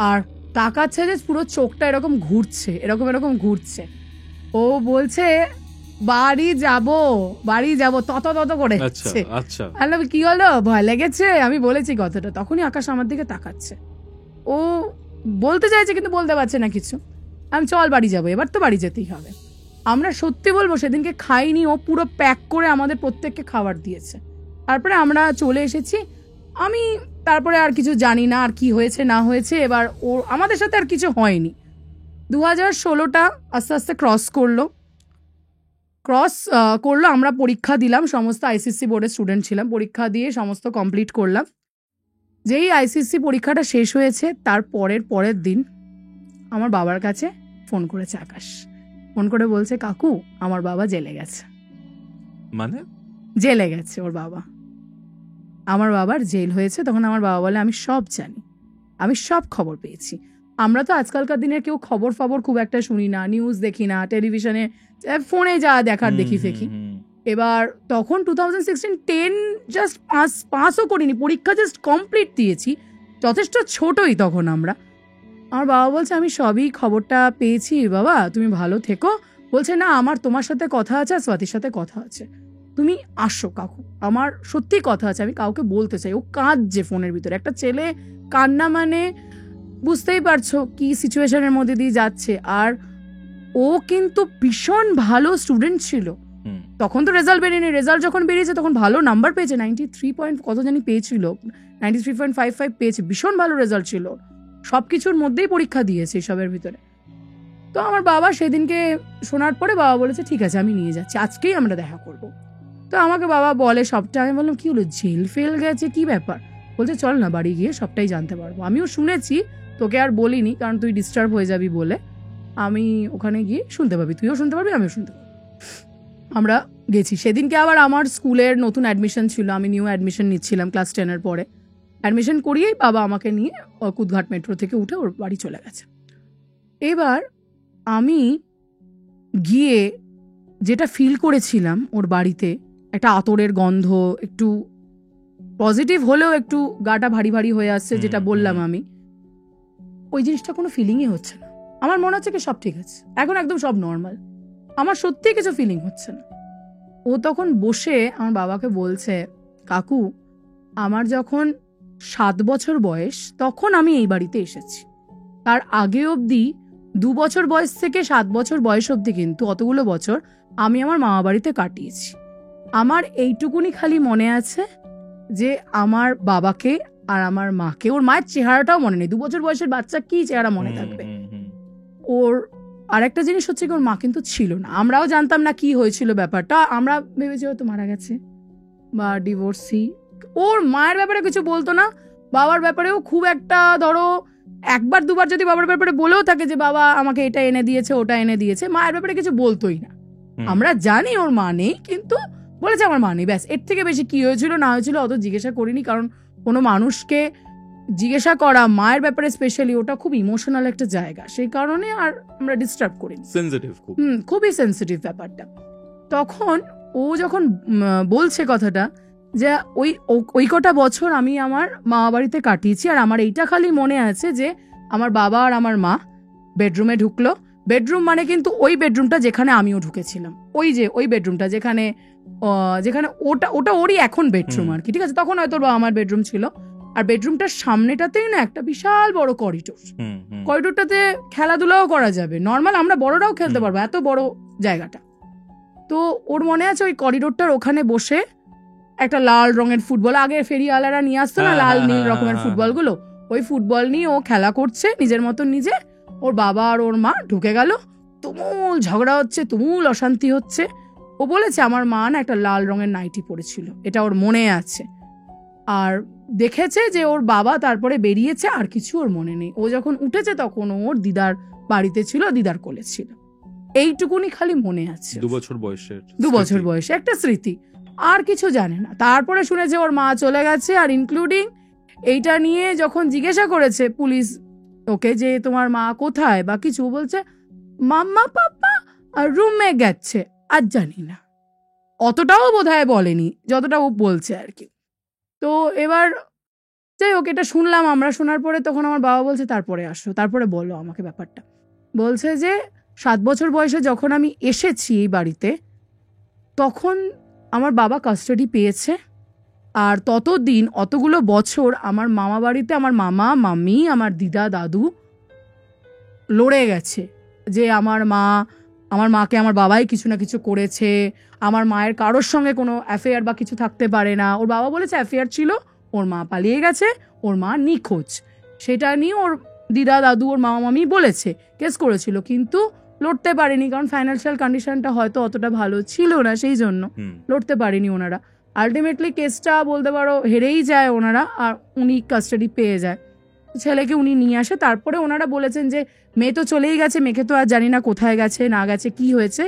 A: আর তাকাচ্ছে যে পুরো চোখটা এরকম ঘুরছে, এরকম ঘুরছে। ও বলছে বাড়ি যাব তত করে কি হলো, ভয় লেগেছে, আমি বলেছি কথাটা। তখনই আকাশ আমার দিকে তাকাচ্ছে, ও বলতে চাইছে কিন্তু বলতে পারছে না কিছু। আমি চল বাড়ি যাবো, এবার তো বাড়ি যেতেই হবে। আমরা সত্যি বলবো সেদিনকে খাইনি, ও পুরো প্যাক করে আমাদের প্রত্যেককে খাবার দিয়েছে। তারপরে আমরা চলে এসেছি। আমি তারপরে আর কিছু জানি না আর কি হয়েছে না হয়েছে, এবার ও আমাদের সাথে আর কিছু হয়নি। 2016টা আস্তে আস্তে ক্রস করলো, আমরা পরীক্ষা দিলাম, সমস্ত আইসিসি বোর্ডের স্টুডেন্ট ছিলাম, পরীক্ষা দিয়ে সমস্ত কমপ্লিট করলাম। যেই আইসিসি পরীক্ষাটা শেষ হয়েছে তার পরের দিন আমার বাবার কাছে ফোন করেছে আকাশ, ফোন করে বলছে কাকু আমার বাবা জেলে গেছে।
C: মানে
A: জেলে গেছে ওর বাবা, আমার বাবার জেল হয়েছে। তখন আমার বাবা বলে আমি সব জানি, আমি সব খবর পেয়েছি। আমরা তো আজকালকার দিনের কেউ খবর খুব একটা শুনি না, নিউজ দেখি না, টেলিভিশনে ফোনে যা দেখার দেখি। এবার তখন 2016 জাস্ট পাসও করিনি, পরীক্ষা জাস্ট কমপ্লিট দিয়েছি, যথেষ্ট ছোটই তখন আমরা। আমার বাবা বলছে আমি সবই খবরটা পেয়েছি বাবা, তুমি ভালো থেকো। বলছে না আমার তোমার সাথে কথা আছে, আর স্বাতীর সাথে কথা আছে, তুমি আসো কাকু, আমার সত্যি কথা আছে, আমি কাউকে বলতে চাই। ও কাঁদছে ফোনের ভিতরে, একটা ছেলে কান্না মানে বুঝতেই পারছো কি সিচুয়েশনের মধ্যে দিয়ে যাচ্ছে। আর ও কিন্তু ভীষণ ভালো স্টুডেন্ট ছিল, তখন তো রেজাল্ট বেরিয়েনি, রেজাল্ট যখন বেরিয়েছে তখন ভালো নাম্বার পেয়েছে, 93 পয়েন্ট কত জানি পেয়েছিল, 93.55 পেয়েছে, ভীষণ ভালো রেজাল্ট ছিল, সব কিছুর মধ্যেই পরীক্ষা দিয়েছে সবের ভিতরে। তো আমার বাবা সেদিনকে শোনার পরে বাবা বলেছে ঠিক আছে আমি নিয়ে যাচ্ছি, আজকেই আমরা দেখা করব। তো আমাকে বাবা বলে সবটা, আমি বললাম কি হলো, জেল ফেল গেছে কি ব্যাপার? বলছে চল না বাড়ি গিয়ে সবটাই জানতে পারবো। আমিও শুনেছি, তোকে আর বলিনি কারণ তুই ডিস্টার্ব হয়ে যাবি বলে, আমি ওখানে গিয়ে শুনতে পাবি, তুইও শুনতে পারবি আমিও শুনতে পারবো। আমরা গেছি। সেদিনকে আবার আমার স্কুলের নতুন অ্যাডমিশন ছিল, আমি নিউ অ্যাডমিশন নিচ্ছিলাম ক্লাস 10-এর পরে। অ্যাডমিশন করিয়েই বাবা আমাকে নিয়ে কুদঘাট মেট্রো থেকে উঠে ওর বাড়ি চলে গেছে। এবার আমি গিয়ে যেটা ফিল করেছিলাম ওর বাড়িতে, একটা আতরের গন্ধ, একটু পজিটিভ হলেও একটু গাটা ভারী ভারী হয়ে আসছে, যেটা বললাম আমি, ওই জিনিসটা কোনো ফিলিংই হচ্ছে না। আমার মনে হচ্ছে কি সব ঠিক আছে, এখন একদম সব নর্মাল, আমার সত্যি কিছু ফিলিং হচ্ছে না। ও তখন বসে আমার বাবাকে বলছে কাকু আমার যখন 7 বছর বয়স তখন আমি এই বাড়িতে এসেছি, তার আগে অবধি 2 বছর বয়স থেকে 7 বছর বয়স অবধি কিন্তু অতগুলো বছর আমি আমার মামা বাড়িতে কাটিয়েছি। আমার এইটুকুনি খালি মনে আছে যে আমার বাবাকে আর আমার মাকে, ওর মায়ের চেহারাটাও মনে নেই, 2 বছর বয়সের বাচ্চা কি চেহারা মনে থাকবে। ওর আর একটা জিনিস হচ্ছে কি ওর মা কিন্তু ছিল না, আমরাও জানতাম না কি হয়েছিল ব্যাপারটা, আমরা ভেবেছি হয়তো মারা গেছে বা ডিভোর্সি। ওর মায়ের ব্যাপারে কিছু বলতো না, বাবার ব্যাপারেও খুব একটা, ধরো 1-2 বার যদি বাবার ব্যাপারে বলেও থাকে যে বাবা আমাকে এটা এনে দিয়েছে ওটা এনে দিয়েছে, মায়ের ব্যাপারে কিছু বলতোই না। আমরা জানি ওর মা নেই, কিন্তু বলেছে আমার মা নেই, ব্যাস। এর থেকে বেশি কি হয়েছিল না হয়েছিল অত জিজ্ঞাসা করিনি, কারণ কোনো মানুষকে জিজ্ঞাসা করা মায়ের ব্যাপারে স্পেশালি ওটা খুব ইমোশনাল একটা জায়গা, সেই কারণে আর আমরা ডিস্টার্ব করিনি, সেনসিটিভ খুবই সেনসিটিভ ব্যাপারটা। তখন ও যখন বলছে কথাটা যে ওই কটা বছর আমি আমার মা বাড়িতে কাটিয়েছি, আর আমার এইটা খালি মনে আছে যে আমার বাবা আর আমার মা বেডরুমে ঢুকলো, বেডরুম মানে কিন্তু ওই বেডরুমটা যেখানে আমিও ঢুকেছিলাম, ওই বেডরুমটা যেখানে ওটা ওরই এখন বেডরুম আর কি, ঠিক আছে, তখন হয়তো আমার বেডরুম ছিল, আর বেডরুমটার সামনেটাতেই না একটা বিশাল বড় করিডোর, করিডোরটাতে খেলাধুলাও করা যাবে, নর্মাল আমরা বড়রাও খেলতে পারবো, এত বড় জায়গাটা। তো ওর মনে আছে ওই করিডোরটার ওখানে বসে একটা লাল রঙের ফুটবল, আগে ফেরিওয়ালারা নিয়ে আসতো না লাল নীল রকমের ফুটবলগুলো, ওই ফুটবল নিয়ে ও খেলা করছে নিজের মতন নিজে। ওর বাবা আর ওর মা ঢুকে গেল, তুমুল ঝগড়া হচ্ছে, তুমুল অশান্তি হচ্ছে। ও বলেছে আমার মা না একটা লাল রঙের নাইটি পরেছিল, এটা ওর মনে আছে, আর দেখেছে যে ওর বাবা তারপরে বেরিয়েছে, আর কিছু ওর মনে নেই। ও যখন উঠেছে তখন ওর দিদার বাড়িতে ছিল, দিদার কোলে ছিল, এইটুকুনি খালি মনে আছে।
C: 2 বছর বয়সের,
A: 2 বছর বয়সে একটা স্মৃতি, আর কিছু জানে না। তারপরে শুনেছে ওর মা চলে গেছে, আর ইনক্লুডিং এইটা নিয়ে যখন জিজ্ঞাসা করেছে পুলিশ ওকে যে তোমার মা কোথায় বা কিছু, বলছে মাম্মা পাপা রুমে গেছে, আর জানি না, অতটাও বোধহয় বলেনি যতটা ও বলছে আর কি। তো এবার যাই হোক, এটা শুনলাম আমরা, শোনার পরে তখন আমার বাবা বলছে তারপরে আসো, তারপরে বলো আমাকে ব্যাপারটা। বলছে যে 7 বছর বয়সে যখন আমি এসেছি এই বাড়িতে, তখন আমার বাবা কাস্টাডি পেয়েছে, আর ততদিন অতগুলো বছর আমার মামা বাড়িতে আমার মামা মামি আমার দিদা দাদু লড়ে গেছে যে আমার মাকে আমার বাবাই কিছু না কিছু করেছে, আমার মায়ের কারোর সঙ্গে কোনো অ্যাফেয়ার বা কিছু থাকতে পারে না। ওর বাবা বলেছে অ্যাফেয়ার ছিল, ওর মা পালিয়ে গেছে, ওর মা নিখোঁজ, সেটা নিয়ে ওর দিদা দাদু ওর মামা মামি বলেছে, কেস করেছিল, কিন্তু লড়তে পারেনি, কারণ ফাইন্যান্সিয়াল কন্ডিশনটা হয়তো অতটা ভালো ছিল না, সেই জন্য লড়তে পারেনি ওনারা। আলটিমেটলি কেসটা বলতে পারো হেরেই যায় ওনারা, আর উনি কাস্টাডি পেয়ে যায়, ছেলেকে উনি নিয়ে আসে। তারপরে ওনারা বলেছেন যে মেয়ে তো চলেই গেছে, মেয়েকে তো আর জানি না কোথায় গেছে না গেছে কি হয়েছে,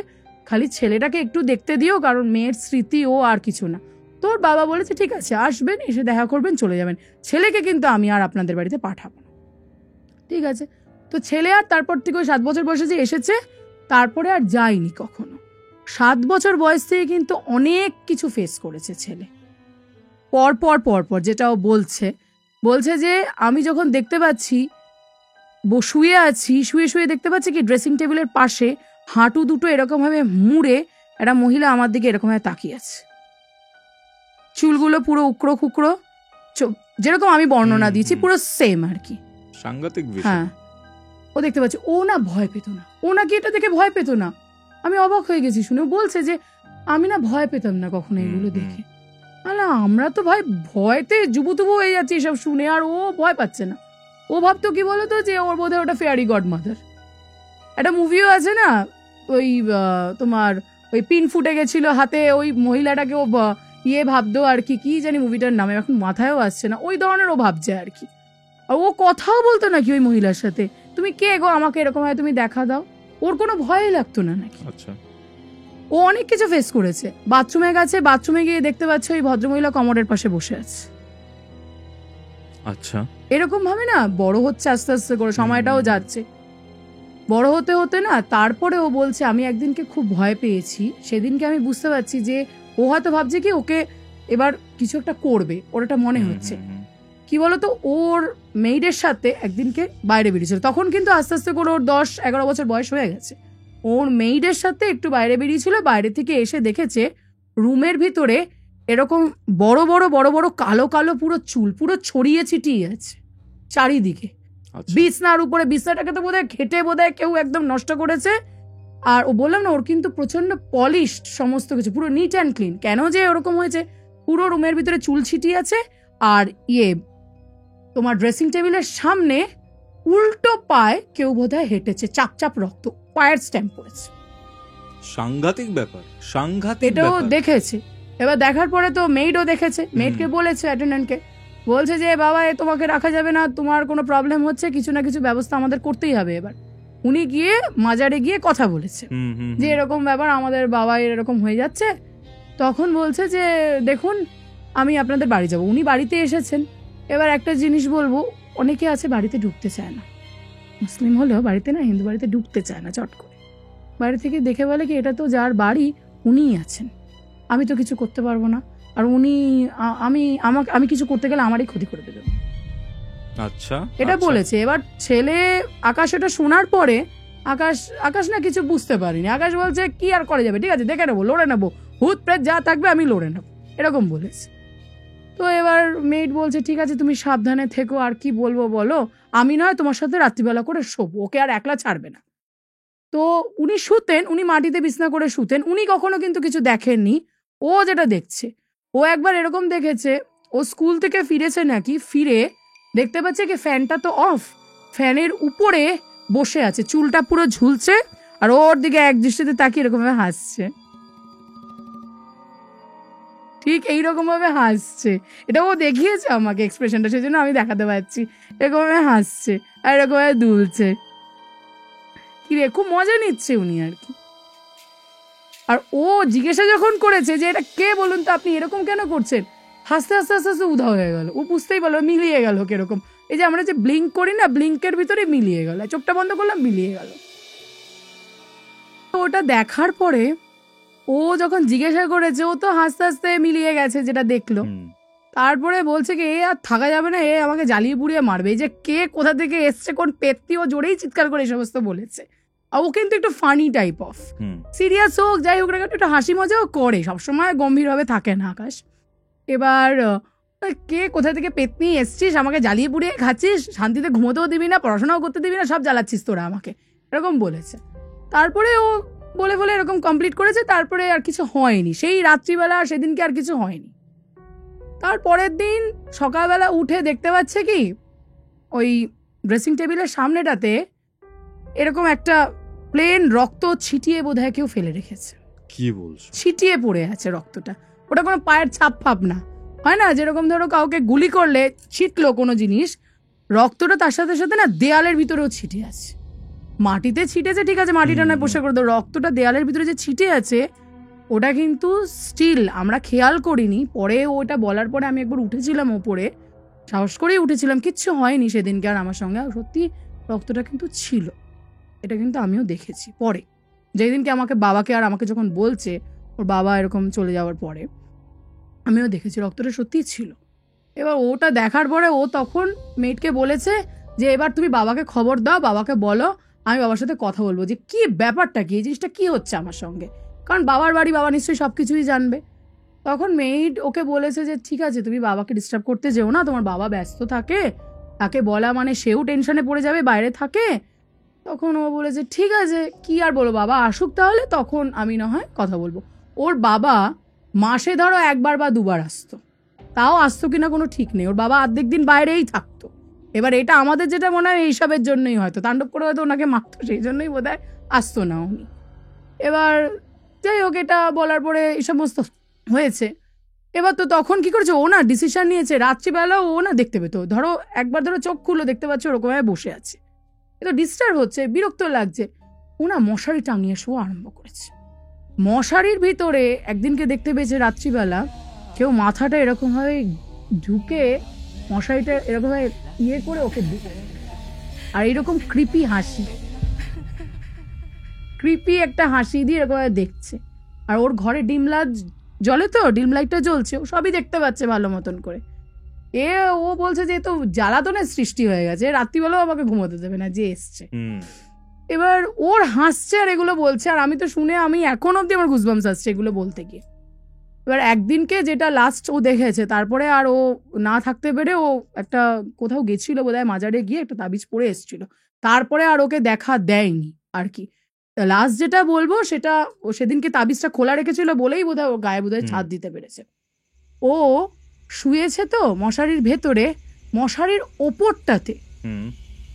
A: খালি ছেলেটাকে একটু দেখতে দিও, কারণ মেয়ের স্মৃতি ও, আর কিছু না। তোর বাবা বলেছে ঠিক আছে আসবেন, এসে দেখা করবেন, চলে যাবেন, ছেলেকে কিন্তু আমি আর আপনাদের বাড়িতে পাঠাবো না। ঠিক আছে, তো ছেলে আর তারপর থেকে ওই 7 বছর বয়সে যে এসেছে, তারপরে আর যায়নি কখনো। 7 বছর বয়স থেকে কিন্তু অনেক কিছু ফেস করেছে ছেলে, পর যেটা ও বলছে যে আমি যখন দেখতে পাচ্ছি শুয়ে আছি, শুয়ে দেখতে পাচ্ছি কি ড্রেসিং টেবিলের পাশে হাঁটু দুটো এরকম ভাবে মুড়ে একটা মহিলা আমার দিকে এরকম ভাবে তাকিয়ে আছে, চুলগুলো পুরো উকড়ো খুকড়ো, যেরকম আমি বর্ণনা দিয়েছি পুরো সেম আর কি,
C: সাংঘাতিক বিষয়।
A: হ্যাঁ, ও দেখতে পাচ্ছি, ও না ভয় পেত না, ও নাকি এটা দেখে ভয় পেত না। আমি অবাক হয়ে গেছি শুনে, বলছে যে আমি না ভয় পেতাম না কখনো এগুলো দেখে। না আমরা তো ভাই ভয়তে জুবুতুবু হয়ে যাচ্ছি এসব শুনে, আর ও ভয় পাচ্ছে না। ও ভাবতো কি বলতো যে ওর বোধহয় ওটা ফেয়ারি গড মাদার, একটা মুভিও আছে না ওই তোমার ওই পিন ফুটে গেছিল হাতে, ওই মহিলাটাকে ও ভাবতো আর কি, কি জানি মুভিটার নামে এখন মাথায়ও আসছে না, ওই ধরনের ও ভাবছে আর কি। আর ও কথাও বলতো নাকি ওই মহিলার সাথে, তুমি কে গো আমাকে এরকম হয় তুমি দেখা দাও, ওর কোনো ভয়ই লাগতো না নাকি।
C: আচ্ছা,
A: ও অনেক কিছু ফেস করেছে। বাথরুমে গেছে, বাথরুমে গিয়ে দেখতে পাচ্ছে ওই ভদ্রমহিলা কমোডের পাশে বসে আছে।
C: আচ্ছা,
A: এরকম ভাবে না বড় হচ্ছে আস্তে আস্তে করে, সময়টাও যাচ্ছে, বড় হতে হতে না তারপরে ও বলছে আমি একদিনকে খুব ভয় পেয়েছি, সেদিনকে আমি বুঝতে পারছি যে ও হয়তো ভাবছে কি ওকে এবার কিছু একটা করবে, ওর একটা মনে হচ্ছে কি বলতো, ওর মেয়েদের সাথে একদিনকে বাইরে বেরিয়েছিল, তখন কিন্তু আস্তে আস্তে করে ওর 10-11 বছর বয়স হয়ে গেছে। ওর মেয়েদের সাথে একটু বাইরে বেরিয়েছিল, বাইরে থেকে এসে দেখেছে রুমের ভিতরে এরকম বড় বড় কালো কালো পুরো চুল পুরো ছড়িয়ে ছিটিয়ে আছে চারিদিকে, বিছনার উপরে, বিছনাটাকে তো বোধহয় ঘেটে বোধহয় কেউ একদম নষ্ট করেছে। আর ও বললাম না ওর কিন্তু প্রচন্ড পলিশড সমস্ত কিছু, পুরো নিট অ্যান্ড ক্লিন। কেন যে ওরকম হয়েছে, পুরো রুমের ভিতরে চুল ছিটিয়ে আছে, আর তোমার ড্রেসিং টেবিলের সামনে উল্টো পায়ে কেউ বোধহয় হেঁটেছে, চাপ রক্ত, পায়ের স্ট্যাম্প পড়েছে।
C: সাংঘাতিক ব্যাপার, সাংঘাতিক।
A: এটাও দেখেছে। এবার দেখার পরে তো মেইডও দেখেছে, মেইডকে বলেছে, অ্যাটেন্ডেন্টকে বলছে যে বাবা তোমাকে রাখা যাবে না, তোমার কোনো প্রবলেম হচ্ছে, কিছু না কিছু ব্যবস্থা আমাদের করতেই হবে। এবার উনি গিয়ে মাজারে গিয়ে কথা বলেছে যে এরকম ব্যাপার, আমাদের বাবা এরকম হয়ে যাচ্ছে। তখন বলছে যে দেখুন আমি আপনাদের বাড়ি যাব। উনি বাড়িতে এসেছেন। এবার একটা জিনিস বলবো, অনেকে আছে বাড়িতে ঢুকতে চায় না, মুসলিম হলেও বাড়িতে না, হিন্দু বাড়িতে ঢুকতে চায় না, চট করে বাড়ি থেকে দেখে বলে কি এটা তো যার বাড়ি উনিই আছেন, আমি তো কিছু করতে পারবো না, আর উনি আমি কিছু করতে গেলে আমারই ক্ষতি করে দেবে।
C: আচ্ছা,
A: এটা বলেছে। এবার ছেলে আকাশ এটা শোনার পরে আকাশ না কিছু বুঝতে পারিনি। আকাশ বলছে কি আর করে যাবে, ঠিক আছে দেখে নেবো, লড়ে নেবো, ভূত প্রেত যা থাকবে আমি লড়ে নেবো, এরকম বলেছে। তো এবার মেয়েট বলছে ঠিক আছে তুমি সাবধানে থেকো, আর কি বলবো বলো, আমি নয় তোমার সাথে রাত্রিবেলা করে শোবো, ওকে আর একলা ছাড়বে না। তো উনি শুতেন, উনি মাটিতে বিছনা করে শুতেন, উনি কখনো কিন্তু কিছু দেখেননি। ও যেটা দেখছে, ও একবার এরকম দেখেছে, ও স্কুল থেকে ফিরেছে নাকি, ফিরে দেখতে পাচ্ছে কি ফ্যানটা তো অফ, ফ্যানের উপরে বসে আছে, চুলটা পুরো ঝুলছে, আর ওর দিকে এক দৃষ্টিতে তাকিয়ে এরকম ভাবে হাসছে, ঠিক এইরকম ভাবে হাসছে। এটা ও দেখিয়েছে আমাকে এক্সপ্রেশনটা, সেই জন্য আমি দেখাতে পারছি। এরকম ভাবে হাসছে আর এরকম ভাবে দুলছে, কি রে, খুব মজা নিচ্ছে উনি আর কি। আর ও জিজ্ঞাসা যখন করেছে যে এটা কে বলুন তো, আপনি এরকম কেন করছেন, হাসতে হাসতে হাসতে হাসতে উধাও হয়ে গেল। ও বুঝতেই পারলো, মিলিয়ে গেল কিরকম, এই যে আমরা যে ব্লিঙ্ক করি না, ব্লিঙ্কের ভিতরে মিলিয়ে গেল, চোখটা বন্ধ করলাম মিলিয়ে গেল। তো ওটা দেখার পরে ও যখন জিজ্ঞাসা করেছে, ও তো হাসতে হাসতে মিলিয়ে গেছে যেটা দেখলো। তারপরে বলছে কি এ আর থাকা যাবে না, এ আমাকে জ্বালিয়ে পুড়িয়ে মারবে, এই যে কে কোথা থেকে এসছে, কোন পেত্তি, ও জোরেই চিৎকার করে এই সমস্ত বলেছে। আর ও কিন্তু একটু ফানি টাইপ অফ, সিরিয়াস হোক যাই হোক না কেন একটু হাসি মজাও করে, সবসময় গম্ভীরভাবে থাকে না আকাশ। এবার কে কোথা থেকে পেত্নি এসছিস, আমাকে জ্বালিয়ে পুড়িয়ে খাচ্ছিস, শান্তিতে ঘুমোতেও দিবি না, পড়াশোনাও করতে দিবি না, সব জ্বালাচ্ছিস তোরা আমাকে, এরকম বলেছে। তারপরে ও বলে বলে এরকম কমপ্লিট করেছে, তারপরে আর কিছু হয়নি, সেই রাত্রিবেলা সেদিনকে আর কিছু হয়নি। তারপরের দিন সকালবেলা উঠে দেখতে পাচ্ছে কি ওই ড্রেসিং টেবিলের সামনেটাতে এরকম একটা প্লেন রক্ত ছিটিয়ে বোধহয় কেউ ফেলে রেখেছে।
C: কি বলছো?
A: ছিটিয়ে পড়ে আছে রক্তটা, ওটা কোনো পায়ের ছাপ ফাপ না, হয় না যেরকম ধরো কাউকে গুলি করলে ছিটলো কোনো জিনিস, রক্তটা তার সাথে সাথে না দেয়ালের ভিতরেও ছিটে আছে। মাটিতে ছিটেছে ঠিক আছে, মাটিটা নয় পরিষ্কার করে দাও, রক্তটা দেয়ালের ভিতরে যে ছিটে আছে ওটা কিন্তু স্টিল আমরা খেয়াল করিনি। পরে ওটা বলার পরে আমি একবার উঠেছিলাম ওপরে, সাহস করেই উঠেছিলাম, কিচ্ছু হয়নি সেদিনকে আর আমার সঙ্গে, সত্যি রক্তটা কিন্তু ছিল, এটা কিন্তু আমিও দেখেছি পরে, যেই দিনকে আমাকে বাবাকে আর আমাকে যখন বলছে ওর বাবা এরকম চলে যাওয়ার পরে, আমিও দেখেছি রক্তটা সত্যিই ছিল। এবার ওটা দেখার পরে ও তখন মেয়েটকে বলেছে যে এবার তুমি বাবাকে খবর দাও, বাবাকে বলো আমি বাবার সাথে কথা বলবো, যে কি ব্যাপারটা কি, এই জিনিসটা কি হচ্ছে আমার সঙ্গে, কারণ বাবার বাড়ি, বাবা নিশ্চয়ই সব কিছুই জানবে। তখন মেয়েট ওকে বলেছে যে ঠিক আছে তুমি বাবাকে ডিস্টার্ব করতে যেও না, তোমার বাবা ব্যস্ত থাকে, তাকে বলা মানে সেও টেনশনে পড়ে যাবে, বাইরে থাকে। তখন ও বলেছে ঠিক আছে কি আর বলো, বাবা আসুক তাহলে, তখন আমি না হয় কথা বলবো। ওর বাবা মাসে ধরো একবার বা দুবার আসতো, তাও আসতো কিনা কোনো ঠিক নেই, ওর বাবা অর্ধেক দিন বাইরেই থাকতো। এবার এটা আমাদের যেটা মনে হয় এইসবের জন্যই হয়তো, তাণ্ডব করে হয়তো ওনাকে মারতো, সেই জন্যই বোধহয় আসতো না উনি। এবার যাই হোক, এটা বলার পরে এই সমস্ত হয়েছে। এবার তো তখন কি করেছে, ও না ডিসিশন নিয়েছে, রাত্রিবেলাও ও না দেখতে পেতো, ধরো একবার ধরো চোখ খুললো দেখতে পাচ্ছে ওরকমভাবে বসে আছে, এ তো ডিস্টার্ব হচ্ছে, বিরক্ত লাগছে, ও না মশারি টাঙিয়ে শোয়া আরম্ভ করেছে। মশারির ভিতরে একদিনকে দেখতে পেয়েছে রাত্রিবেলা কেউ মাথাটা এরকমভাবে ঢুকে মশারিটা এরকমভাবে ইয়ে করে ওকে দিকে, আর এরকম ক্রিপি হাসি, ক্রিপি একটা হাসি দিয়ে এরকমভাবে দেখছে। আর ওর ঘরে ডিম লাইট জ্বলে, তো ডিম লাইটটা জ্বলছে, ও সবই দেখতে পাচ্ছে ভালো মতন করে। ও বলছে যে তো জ্বালাতনের সৃষ্টি হয়ে গেছে, রাত্রিবেলাও আমাকে ঘুমোতে দেবে না যে এসছে। এবার ওর হাসছে আর এগুলো বলছে, আর আমি তো শুনে আমি এখন অব্দি আমার গুজবাম্পস আসছে এগুলো বলতে গিয়ে। এবার একদিনকে যেটা লাস্ট ও দেখেছে, তারপরে আর ও না থাকতে পেরে ও একটা কোথাও গেছিল বোধহয়, মাজারে গিয়ে একটা তাবিজ পরে এসেছিল, তারপরে আর ওকে দেখা দেয়নি আর কি। লাস্ট যেটা বলবো সেটা, ও সেদিনকে তাবিজটা খোলা রেখেছিল বলেই বোধহয় ওর গায়ে বোধহয় ছাদ দিতে পেরেছে। ও শুয়েছে তো মশারির ভেতরে, মশারির ওপরটাতে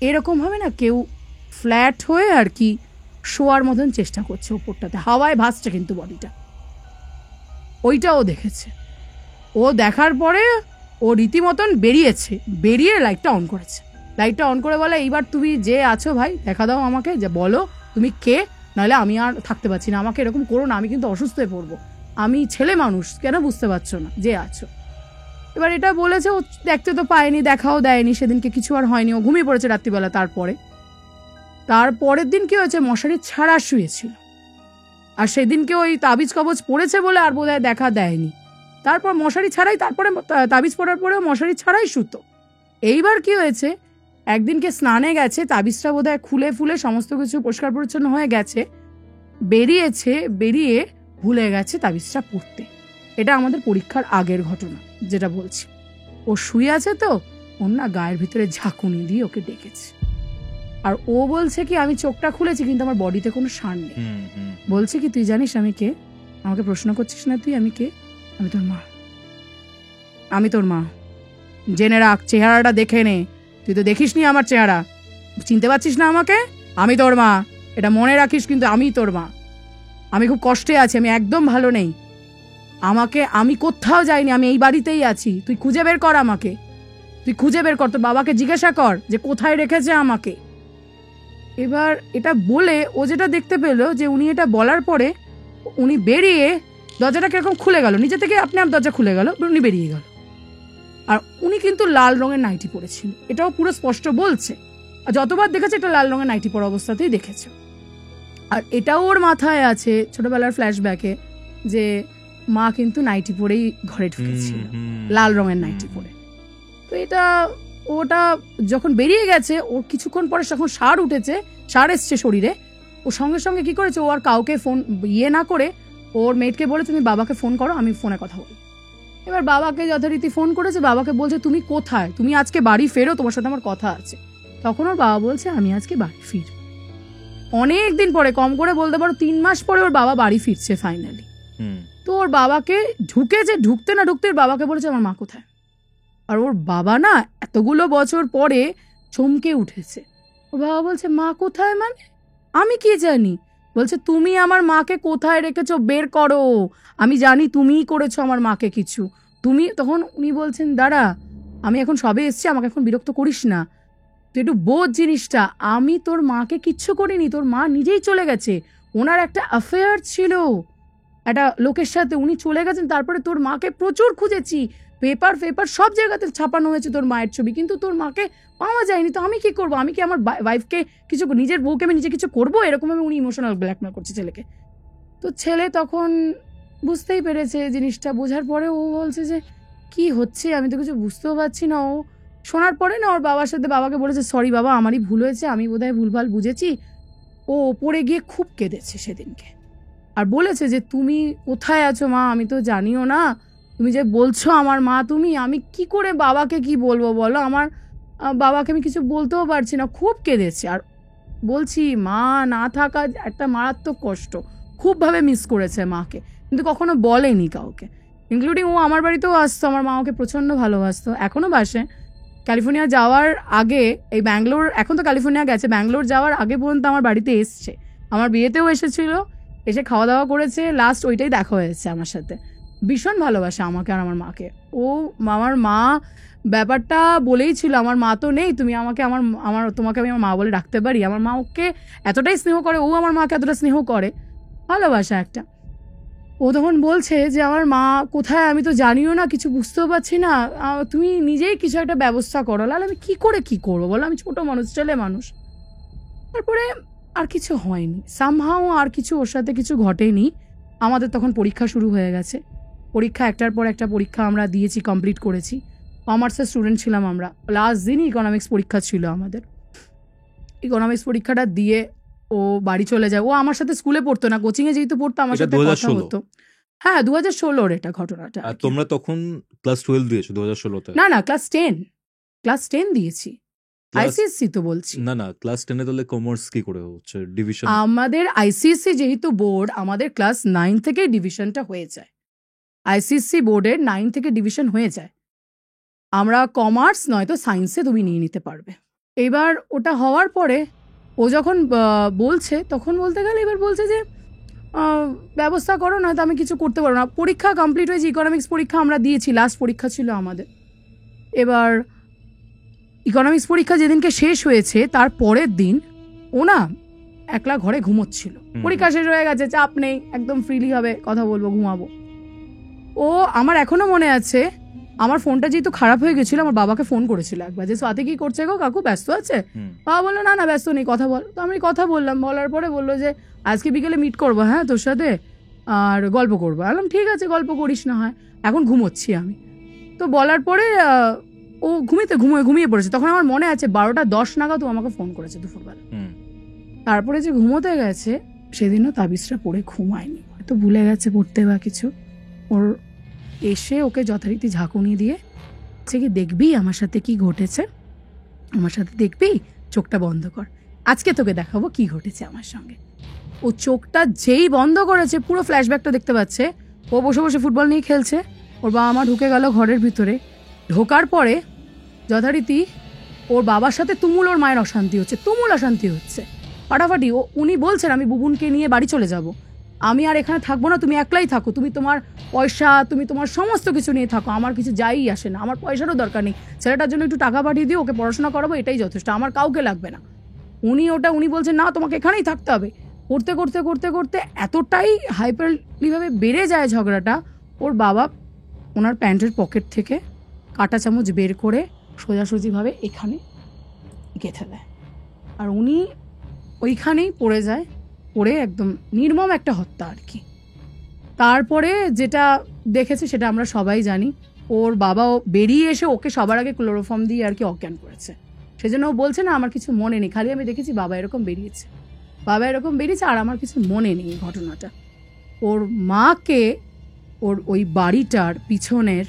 A: এরকম ভাবে না কেউ ফ্ল্যাট হয়ে আর কি শোয়ার মতন চেষ্টা করছে, ওপরটাতে হাওয়ায় ভাসছে কিন্তু বডিটা, ওইটাও দেখেছে। ও দেখার পরে ও রীতিমতন বেরিয়েছে, বেরিয়ে লাইটটা অন করেছে, লাইটটা অন করে বলে এইবার তুমি যে আছো ভাই দেখা দাও আমাকে, যে বলো তুমি কে, নাহলে আমি আর থাকতে পারছি না, আমাকে এরকম করো না, আমি কিন্তু অসুস্থ হয়ে পড়বো, আমি ছেলে মানুষ, কেন বুঝতে পারছো না যে আছো। এবার এটা বলেছে, ও দেখতে তো পায়নি, দেখাও দেয়নি, সেদিনকে কিছু আর হয়নি, ও ঘুমিয়ে পড়েছে রাত্রিবেলা। তারপরের দিন কি হয়েছে, মশারি ছাড়া শুয়েছিল, আর সেদিনকে ওই তাবিজ কবজ পড়েছে বলে আর বোধহয় দেখা দেয়নি। তারপর মশারি ছাড়াই, তারপরে তাবিজ পড়ার পরেও মশারি ছাড়াই শুতো। এইবার কি হয়েছে, একদিনকে স্নানে গেছে, তাবিজটা বোধহয় খুলে ফুলে সমস্ত কিছু পরিষ্কার পরিচ্ছন্ন হয়ে গেছে, বেরিয়েছে, বেরিয়ে ভুলে গেছে তাবিজটা পড়তে। এটা আমাদের পরীক্ষার আগের ঘটনা যেটা বলছি। ও শুয়ে আছে তো, ওর না গায়ের ভিতরে ঝাঁকুনি দিয়ে ওকে ডেকেছে। আর ও বলছে কি আমি চোখটা খুলেছি কিন্তু আমার বডিতে কোনো সার নেই। বলছে কি তুই জানিস আমি কে? আমাকে প্রশ্ন করছিস না তুই আমি কে? আমি তোর মা, আমি তোর মা, জেনে রাখ, চেহারাটা দেখে নে, তুই তো দেখিস নি আমার চেহারা, চিনতে পারছিস না আমাকে? আমি তোর মা, এটা মনে রাখিস কিন্তু আমি তোর মা। আমি খুব কষ্টে আছি, আমি একদম ভালো নেই, আমাকে, আমি কোথাও যাইনি, আমি এই বাড়িতেই আছি, তুই খুঁজে বের কর আমাকে, তুই খুঁজে বের কর, তোর বাবাকে জিজ্ঞাসা কর যে কোথায় রেখেছে আমাকে। এবার এটা বলে ও যেটা দেখতে পেলো যে উনি এটা বলার পরে উনি বেরিয়ে দরজাটা কিরকম খুলে গেল, নিজে থেকে আপনি দরজা খুলে গেল, উনি বেরিয়ে গেল। আর উনি কিন্তু লাল রঙের নাইটি পরেছিল, এটাও পুরো স্পষ্ট বলছে, আর যতবার দেখেছে এটা লাল রঙের নাইটি পরা অবস্থাতেই দেখেছে। আর এটাও ওর মাথায় আছে ছোটবেলার ফ্ল্যাশব্যাকে যে মা কিন্তু নাইটি পরেই ঘরে ঢুকেছিল, লাল রঙের নাইটি পরে। তো এটা ওটা যখন বেরিয়ে গেছে ওর কিছুক্ষণ পরে যখন সার উঠেছে, সার এসছে শরীরে, ও সঙ্গে সঙ্গে কি করেছে, ও আর কাউকে ফোন না করে ওর মেয়েটকে বলে তুমি বাবাকে ফোন করো, আমি ফোনে কথা বলি। এবার বাবাকে যথারীতি ফোন করেছে, বাবাকে বলছে তুমি কোথায়, তুমি আজকে বাড়ি ফেরো, তোমার সাথে আমার কথা আছে। তখন ওর বাবা বলছে আমি আজকে বাড়ি ফিরব। অনেক দিন পরে, কম করে বলতে পারো 3 মাস পরে ওর বাবা বাড়ি ফিরছে ফাইনালি। তো ওর বাবাকে ঢুকতে না ঢুকতে ওর বাবাকে বলেছে আমার মা কোথায়। আর ওর বাবা না এতগুলো বছর পরে চমকে উঠেছে। ওর বাবা বলছে মা কোথায় মানে? আমি কি জানি? বলছে তুমি আমার মাকে কোথায় রেখেছো বের করো, আমি জানি তুমিই করেছো আমার মাকে কিছু, তুমি। তখন উনি বলছেন দাঁড়া, আমি এখন সবে এসছি, আমাকে এখন বিরক্ত করিস না, তুই একটু বোঝ জিনিসটা, আমি তোর মাকে কিচ্ছু করিনি, তোর মা নিজেই চলে গেছে, ওনার একটা অ্যাফেয়ার ছিল একটা লোকের সাথে, উনি চলে গেছেন, তারপরে তোর মাকে প্রচুর খুঁজেছি, পেপার সব জায়গাতে ছাপানো হয়েছে তোর মায়ের ছবি, কিন্তু তোর মাকে পাওয়া যায়নি। তো আমি কি করবো, আমি কি আমার ওয়াইফকে কিছু, নিজের বউকে আমি নিজে কিছু করবো? এরকমভাবে উনি ইমোশনাল ব্ল্যাকমেল করছে ছেলেকে। তো ছেলে তখন বুঝতেই পেরেছে জিনিসটা, বোঝার পরে ও বলছে যে কি হচ্ছে আমি তো কিছু বুঝতেও পারছি না। ও শোনার পরে না ওর বাবার সাথে বাবাকে বলেছে সরি বাবা, আমারই ভুল হয়েছে, আমি বোধহয় ভুলভাল বুঝেছি। ও ওপরে গিয়ে খুব কেঁদেছে সেদিনকে, আর বলেছে যে তুমি কোথায় আছো মা, আমি তো জানিও না, তুমি যে বলছো আমার মা তুমি, আমি কি করে বাবাকে কি বলবো বলো, আমার বাবাকে আমি কিছু বলতেও পারছি না। খুব কেঁদেছে। আর বলছি মা না থাকা একটা মারাত্মক কষ্ট, খুবভাবে মিস করেছে মাকে, কিন্তু কখনো বলেনি কাউকে, ইনক্লুডিং ও আমার বাড়িতেও আসতো, আমার মা ওকে প্রচণ্ড ভালোবাসতো, এখনও বাসে। ক্যালিফোর্নিয়া যাওয়ার আগে, এই ব্যাঙ্গালোর, এখন তো ক্যালিফোর্নিয়া গেছে, ব্যাঙ্গালোর যাওয়ার আগে পর্যন্ত আমার বাড়িতে এসছে, আমার বিয়েতেও এসেছিল, এসে খাওয়া দাওয়া করেছে, লাস্ট ওইটাই দেখা হয়েছে আমার সাথে। ভীষণ ভালোবাসে আমাকে আর আমার মাকে। ও আমার মা ব্যাপারটা বলেই ছিল, আমার মা তো নেই, তুমি আমাকে তোমাকে আমি আমার মা বলে ডাকতে পারি। আমার মা ওকে এতটাই স্নেহ করে, ও আমার মাকে এতটা স্নেহ করে, ভালোবাসা একটা। ও তখন বলছে যে আমার মা কোথায় আমি তো জানিও না, কিছু বুঝতেও পারছি না, তুমি নিজেই কিছু একটা ব্যবস্থা করো। লাল আমি কি করে কি করবো বলো, আমি ছোট মানুষ, ছেলে মানুষ। তারপরে আর কিছু হয়নি, সামহাও আর কিছু ওর সাথে কিছু ঘটেনি। আমাদের তখন পরীক্ষা শুরু হয়ে গেছে, পরীক্ষা একটার পর একটা পরীক্ষা আমরা দিয়েছি, কমপ্লিট করেছি। কমার্সের স্টুডেন্ট ছিলাম আমরা, লাস্ট দিনই ইকোনমিক্স পরীক্ষা ছিল আমাদের। ইকোনমিক্স পরীক্ষাটা দিয়ে ও বাড়ি চলে যায়। ও আমার সাথে স্কুলে পড়তো না, কোচিংয়ে যেহেতু পড়তো আমার সাথে কথা হতো। হ্যাঁ 2016 এটা ঘটনাটা।
C: তোমরা তখন ক্লাস 12 দিয়েছো 2016তে?
A: না ক্লাস 10 দিয়েছি, আইসিএসসি তো বলছি।
C: না ক্লাস 10 এ তাহলে কমার্স কি করে হচ্ছে ডিভিশন?
A: আমাদের আইসিএসসি যেহেতু বোর্ড, আমাদের ক্লাস 9 থেকে ডিভিশনটা হয়ে যায়, আইসিএসসি বোর্ডের 9 থেকে ডিভিশন হয়ে যায়। আমরা কমার্স নয়তো সায়েন্সে তুমি নিয়ে নিতে পারবে। এবার ওটা হওয়ার পরে ও যখন বলছে, তখন বলতে গেলে এবার বলছে যে ব্যবস্থা করো, নয়তো আমি কিছু করতে পারবো না। পরীক্ষা কমপ্লিট হয়েছে, ইকোনমিক্স পরীক্ষা আমরা দিয়েছি, লাস্ট পরীক্ষা ছিল আমাদের। এবার ইকোনমিক্স পরীক্ষা যেদিনকে শেষ হয়েছে তার পরের দিন ও না একলা ঘরে ঘুমোচ্ছিল, পরীক্ষা শেষ হয়ে গেছে, চাপ নেই, একদম ফ্রিলি হবে কথা বলবো, ঘুমাবো। ও আমার এখনো মনে আছে, আমার ফোনটা যেহেতু খারাপ হয়ে গেছিল, আমার বাবাকে ফোন করেছিল একবার যে সাথে কি করছে গো কাকু, ব্যস্ত আছে? বাবা বললো না ব্যস্ত নেই, কথা বল। তো আমি কথা বললাম, বলার পরে বললো যে আজকে বিকেলে মিট করবো, হ্যাঁ তোর সাথে, আর গল্প করবো। বললাম ঠিক আছে গল্প করিস না হয়, এখন ঘুমোচ্ছি আমি। তো বলার পরে ও ঘুমিয়ে পড়েছে। তখন আমার মনে আছে 12:10 নাগাদ ও আমাকে ফোন করেছে দুপুরবেলা। তারপরে যে ঘুমোতে গেছে সেদিনও তাবিজটা পড়ে ঘুমায়নি, হয়তো ভুলে গেছে পড়তে বা কিছু। ওর এসে ওকে যথারীতি ঝাঁকুনি দিয়ে কি দেখবি আমার সাথে কি ঘটেছে, আমার সাথে দেখবি, চোখটা বন্ধ কর, আজকে তোকে দেখাবো কি ঘটেছে আমার সঙ্গে। ও চোখটা যেই বন্ধ করেছে পুরো ফ্ল্যাশব্যাকটা দেখতে পাচ্ছে। ও বসে বসে ফুটবল নিয়ে খেলছে, ওর বাবা মা ঢুকে গেল ঘরের ভিতরে। ঢোকার পরে যথারীতি ওর বাবার সাথে তুমুল ওর মায়ের অশান্তি হচ্ছে, তুমুল অশান্তি হচ্ছে ফাটাফাটি। উনি বলছেন আমি বুবুনকে নিয়ে বাড়ি চলে যাব, আমি আর এখানে থাকবো না, তুমি একলাই থাকো, তুমি তোমার পয়সা, তুমি তোমার সমস্ত কিছু নিয়ে থাকো, আমার কিছু যাই আসে না, আমার পয়সারও দরকার নেই, ছেলেটার জন্য একটু টাকা পাঠিয়ে দিও, ওকে পড়াশোনা করাবো, এটাই যথেষ্ট, আমার কাউকে লাগবে না। উনি বলছেন না তোমাকে এখানেই থাকতে হবে। করতে করতে করতে করতে এতটাই হাইপারলিভাবে বেড়ে যায় ঝগড়াটা, ওর বাবা ওনার প্যান্টের পকেট থেকে কাঁটা চামচ বের করে সোজাসুজিভাবে এখানে গেঁথে দেয়, আর উনি ওইখানেই পড়ে যায়, পড়ে একদম নির্মম একটা হত্যা আর কি। তারপরে যেটা দেখেছে সেটা আমরা সবাই জানি, ওর বাবাও বেরিয়ে এসে ওকে সবার আগে ক্লোরোফর্ম দিয়ে আর কি অজ্ঞান করেছে। সেজন্য ও বলছে না আমার কিছু মনে নেই, খালি আমি দেখেছি বাবা এরকম বেরিয়েছে আর আমার কিছু মনে নেই এই ঘটনাটা। ওর মাকে ওর ওই বাড়িটার পিছনের,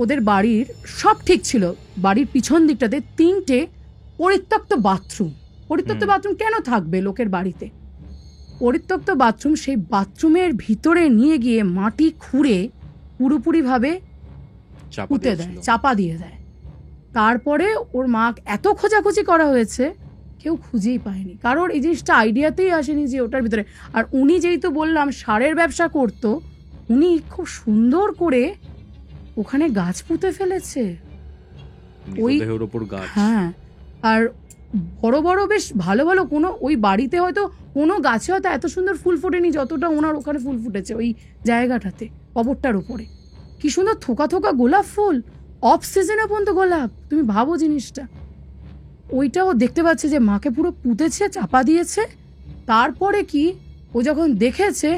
A: ওদের বাড়ির সব ঠিক ছিল, বাড়ির পিছন দিকটাতে 3টে পরিত্যক্ত বাথরুম কেন থাকবে লোকের বাড়িতে? পরিত্যক্ত বাথরুম, সেই বাথরুমের ভিতরে নিয়ে গিয়ে মাটি খুঁড়ে পুরোপুরিভাবে পুঁতে দেয়, চাপা দিয়ে দেয়। তারপরে ওর মা এত খোঁজাখুঁজি করা হয়েছে, কেউ খুঁজেই পায়নি, কারণ এই জিনিসটা আইডিয়াতেই আসেনি যে ওটার ভিতরে। আর উনি যেহেতু বললাম সারের ব্যবসা করতো, উনি খুব সুন্দর করে ওখানে গাছ পুঁতে ফেলেছে, ওই হ্যাঁ, আর বড় বড় বেশ ভালো ভালো কোনো ওই বাড়িতে হয়তো কোনো গাছে হয়তো এত সুন্দর ফুল ফোটেনি যতটা ওনার ওখানে ফুল ফুটেছে ওই জায়গাটাতে, কবরটার উপরে কি সুন্দর থোকা থোকা গোলাপ ফুল, অফ সিজনে পর্যন্ত গোলাপ। তুমি ভাবো জিনিসটা, ওইটাও দেখতে পাচ্ছে যে মাকে পুরো পুঁতেছে, চাপা দিয়েছে। তারপরে কি ও যখন দেখেছে,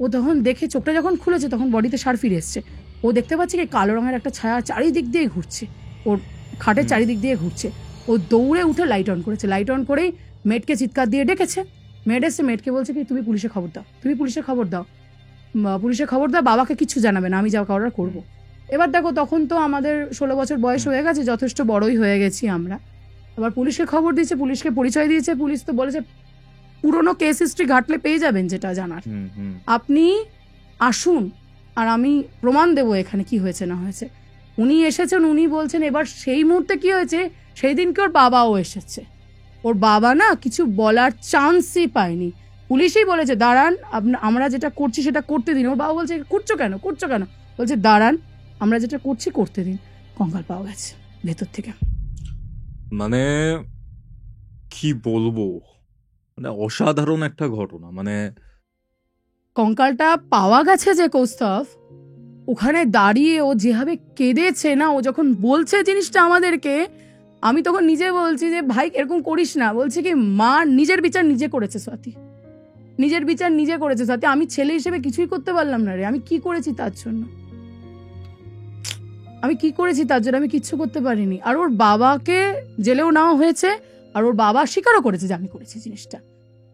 A: ও তখন দেখে চোখটা যখন খুলেছে তখন বডিতে সার ফিরে এসছে। ও দেখতে পাচ্ছে কি কালো রঙের একটা ছায়া চারিদিক দিয়ে ঘুরছে, ওর খাটের চারিদিক দিয়ে ঘুরছে। ও দৌড়ে উঠে লাইট অন করেছে, লাইট অন করেই মেয়েটকে চিৎকার দিয়ে ডেকেছে। মেয়েট এসছে, মেয়েটকে বলছে কি তুমি পুলিশে খবর দাও, পুলিশে খবর দাও, বাবাকে কিচ্ছু জানাবে না, আমি যা করার করবো। এবার দেখো তখন তো আমাদের 16 বছর বয়স হয়ে গেছে, যথেষ্ট বড়ই হয়ে গেছি আমরা। আবার পুলিশকে খবর দিয়েছে, পুলিশকে পরিচয় দিয়েছে, পুলিশ তো বলেছে পুরোনো কেস হিস্ট্রি ঘাটলে পেয়ে যাবেন যেটা জানার, আপনি আসুন আর আমি প্রমাণ দেবো এখানে কি হয়েছে না হয়েছে। উনি এসেছেন, উনি বলছেন। এবার সেই মুহূর্তে কি হয়েছে, সেই দিনকে ওর বাবাও এসেছে। ওর বাবা না কিছু বলার চান্সই পায়নি, পুলিশই বলেছে দাঁড়ান আমরা যেটা করছি সেটা করতে দিন। ওর বাবা বলছে করছো কেন, বলছে দাঁড়ান আমরা যেটা করছি করতে দিন। কঙ্কাল পাওয়া গেছে ভেতর থেকে।
C: মানে কি বলবো, মানে অসাধারণ একটা ঘটনা। মানে
A: কঙ্কালটা পাওয়া গেছে যে কৌস্তভ, ওখানে দাঁড়িয়ে ও যেভাবে কেঁদেছে না, ও যখন বলছে জিনিসটা আমাদেরকে, আমি তখন নিজে বলছি যে ভাই এরকম করিস না। বলছে কি মা নিজের বিচার নিজে করেছে স্বাতী, আমি ছেলে হিসেবে কিছুই করতে পারলাম না রে। আমি কি করেছি তার জন্য, আমি কিচ্ছু করতে পারিনি। আর ওর বাবাকে জেলেও নেওয়া হয়েছে, আর ওর বাবা স্বীকারও করেছে যে আমি করেছি জিনিসটা।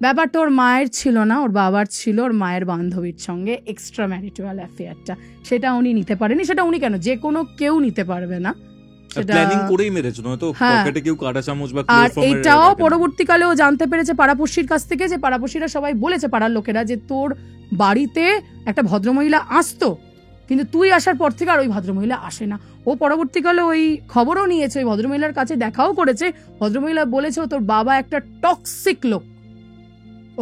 A: ব্যাপারটা ওর মায়ের ছিল না, ওর বাবার ছিল, ওর মায়ের বান্ধবীর সঙ্গে এক্সট্রা ম্যারিটাল অ্যাফেয়ারটা, সেটা উনি নিতে পারেনি। সেটা উনি কেন, যে কোনো কেউ নিতে পারবে না,
C: প্ল্যানিং করেই মেরেছিল, নয়তো পকেটে কেউ কাঁটা চামচ বা
A: আর এটাও পরবর্তীকালে ও জানতে পেরেছে পাড়াপড়শির কাছ থেকে, যে পাড়াপড়শিরা সবাই বলেছে, পাড়ার লোকেরা, যে তোর বাড়িতে একটা ভদ্রমহিলা আসতো, কিন্তু তুই আসার পর থেকে আর ওই ভদ্রমহিলা আসে না। ও পরবর্তীকালে ওই খবরও নিয়েছে, ওই ভদ্রমহিলার কাছে দেখাও করেছে। ভদ্রমহিলা বলেছে তোর বাবা একটা টক্সিক লোক,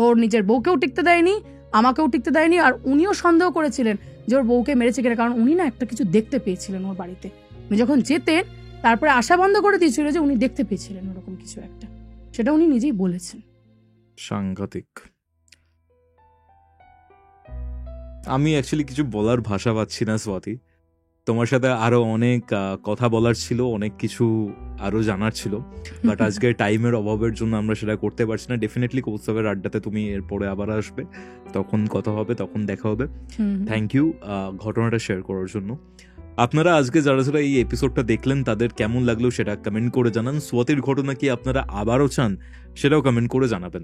A: ওর নিজের বউকেও টিকতে দেয়নি, আমাকেও টিকতে দেয়নি। আর উনিও সন্দেহ করেছিলেন যে ওর বউকে মেরেছে কিনা, কারণ উনি না একটা কিছু দেখতে পেয়েছিলেন ওর বাড়িতে। উনি যখন যেতেন তারপরে আশা বন্ধ করে দিয়েছিল যে উনি দেখতে পেয়েছিলেন ওরকম কিছু একটা, সেটা উনি নিজেই বলেছেন।
C: সাংঘাতিক। আমি অ্যাকচুয়ালি কিছু বলার ভাষা পাচ্ছি না স্বাতী। তোমার সাথে আরো অনেক কথা বলার ছিল, অনেক কিছু আরো জানার ছিল, বাট আজকে টাইমের অভাবের জন্য আমরা সেটা করতে পারছি না। ডেফিনেটলি কৌস্তবের আড্ডাতে তুমি এরপরে আবার আসবে, তখন কথা হবে, তখন দেখা হবে। থ্যাংক ইউ ঘটনাটা শেয়ার করার জন্য। আপনারা আজকে যারা যারা এই এপিসোডটা দেখলেন তাদের কেমন লাগলো সেটা কমেন্ট করে জানান। স্বাতীর ঘটনা কি আপনারা আবারও চান সেটাও কমেন্ট করে জানাবেন।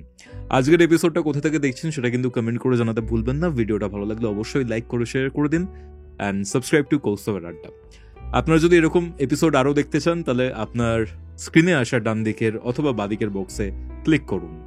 C: আজকের এপিসোডটা কোথা থেকে দেখছেন সেটা কিন্তু কমেন্ট করে জানাতে ভুলবেন না। ভিডিওটা ভালো লাগলে অবশ্যই লাইক করে শেয়ার করে দিন। অ্যান্ড সাবস্ক্রাইব টু কৌস্তবের আড্ডা। আপনারা যদি এরকম এপিসোড আরও দেখতে চান তাহলে আপনার স্ক্রিনে আসা ডান দিকের অথবা বাদিকের বক্সে ক্লিক করুন।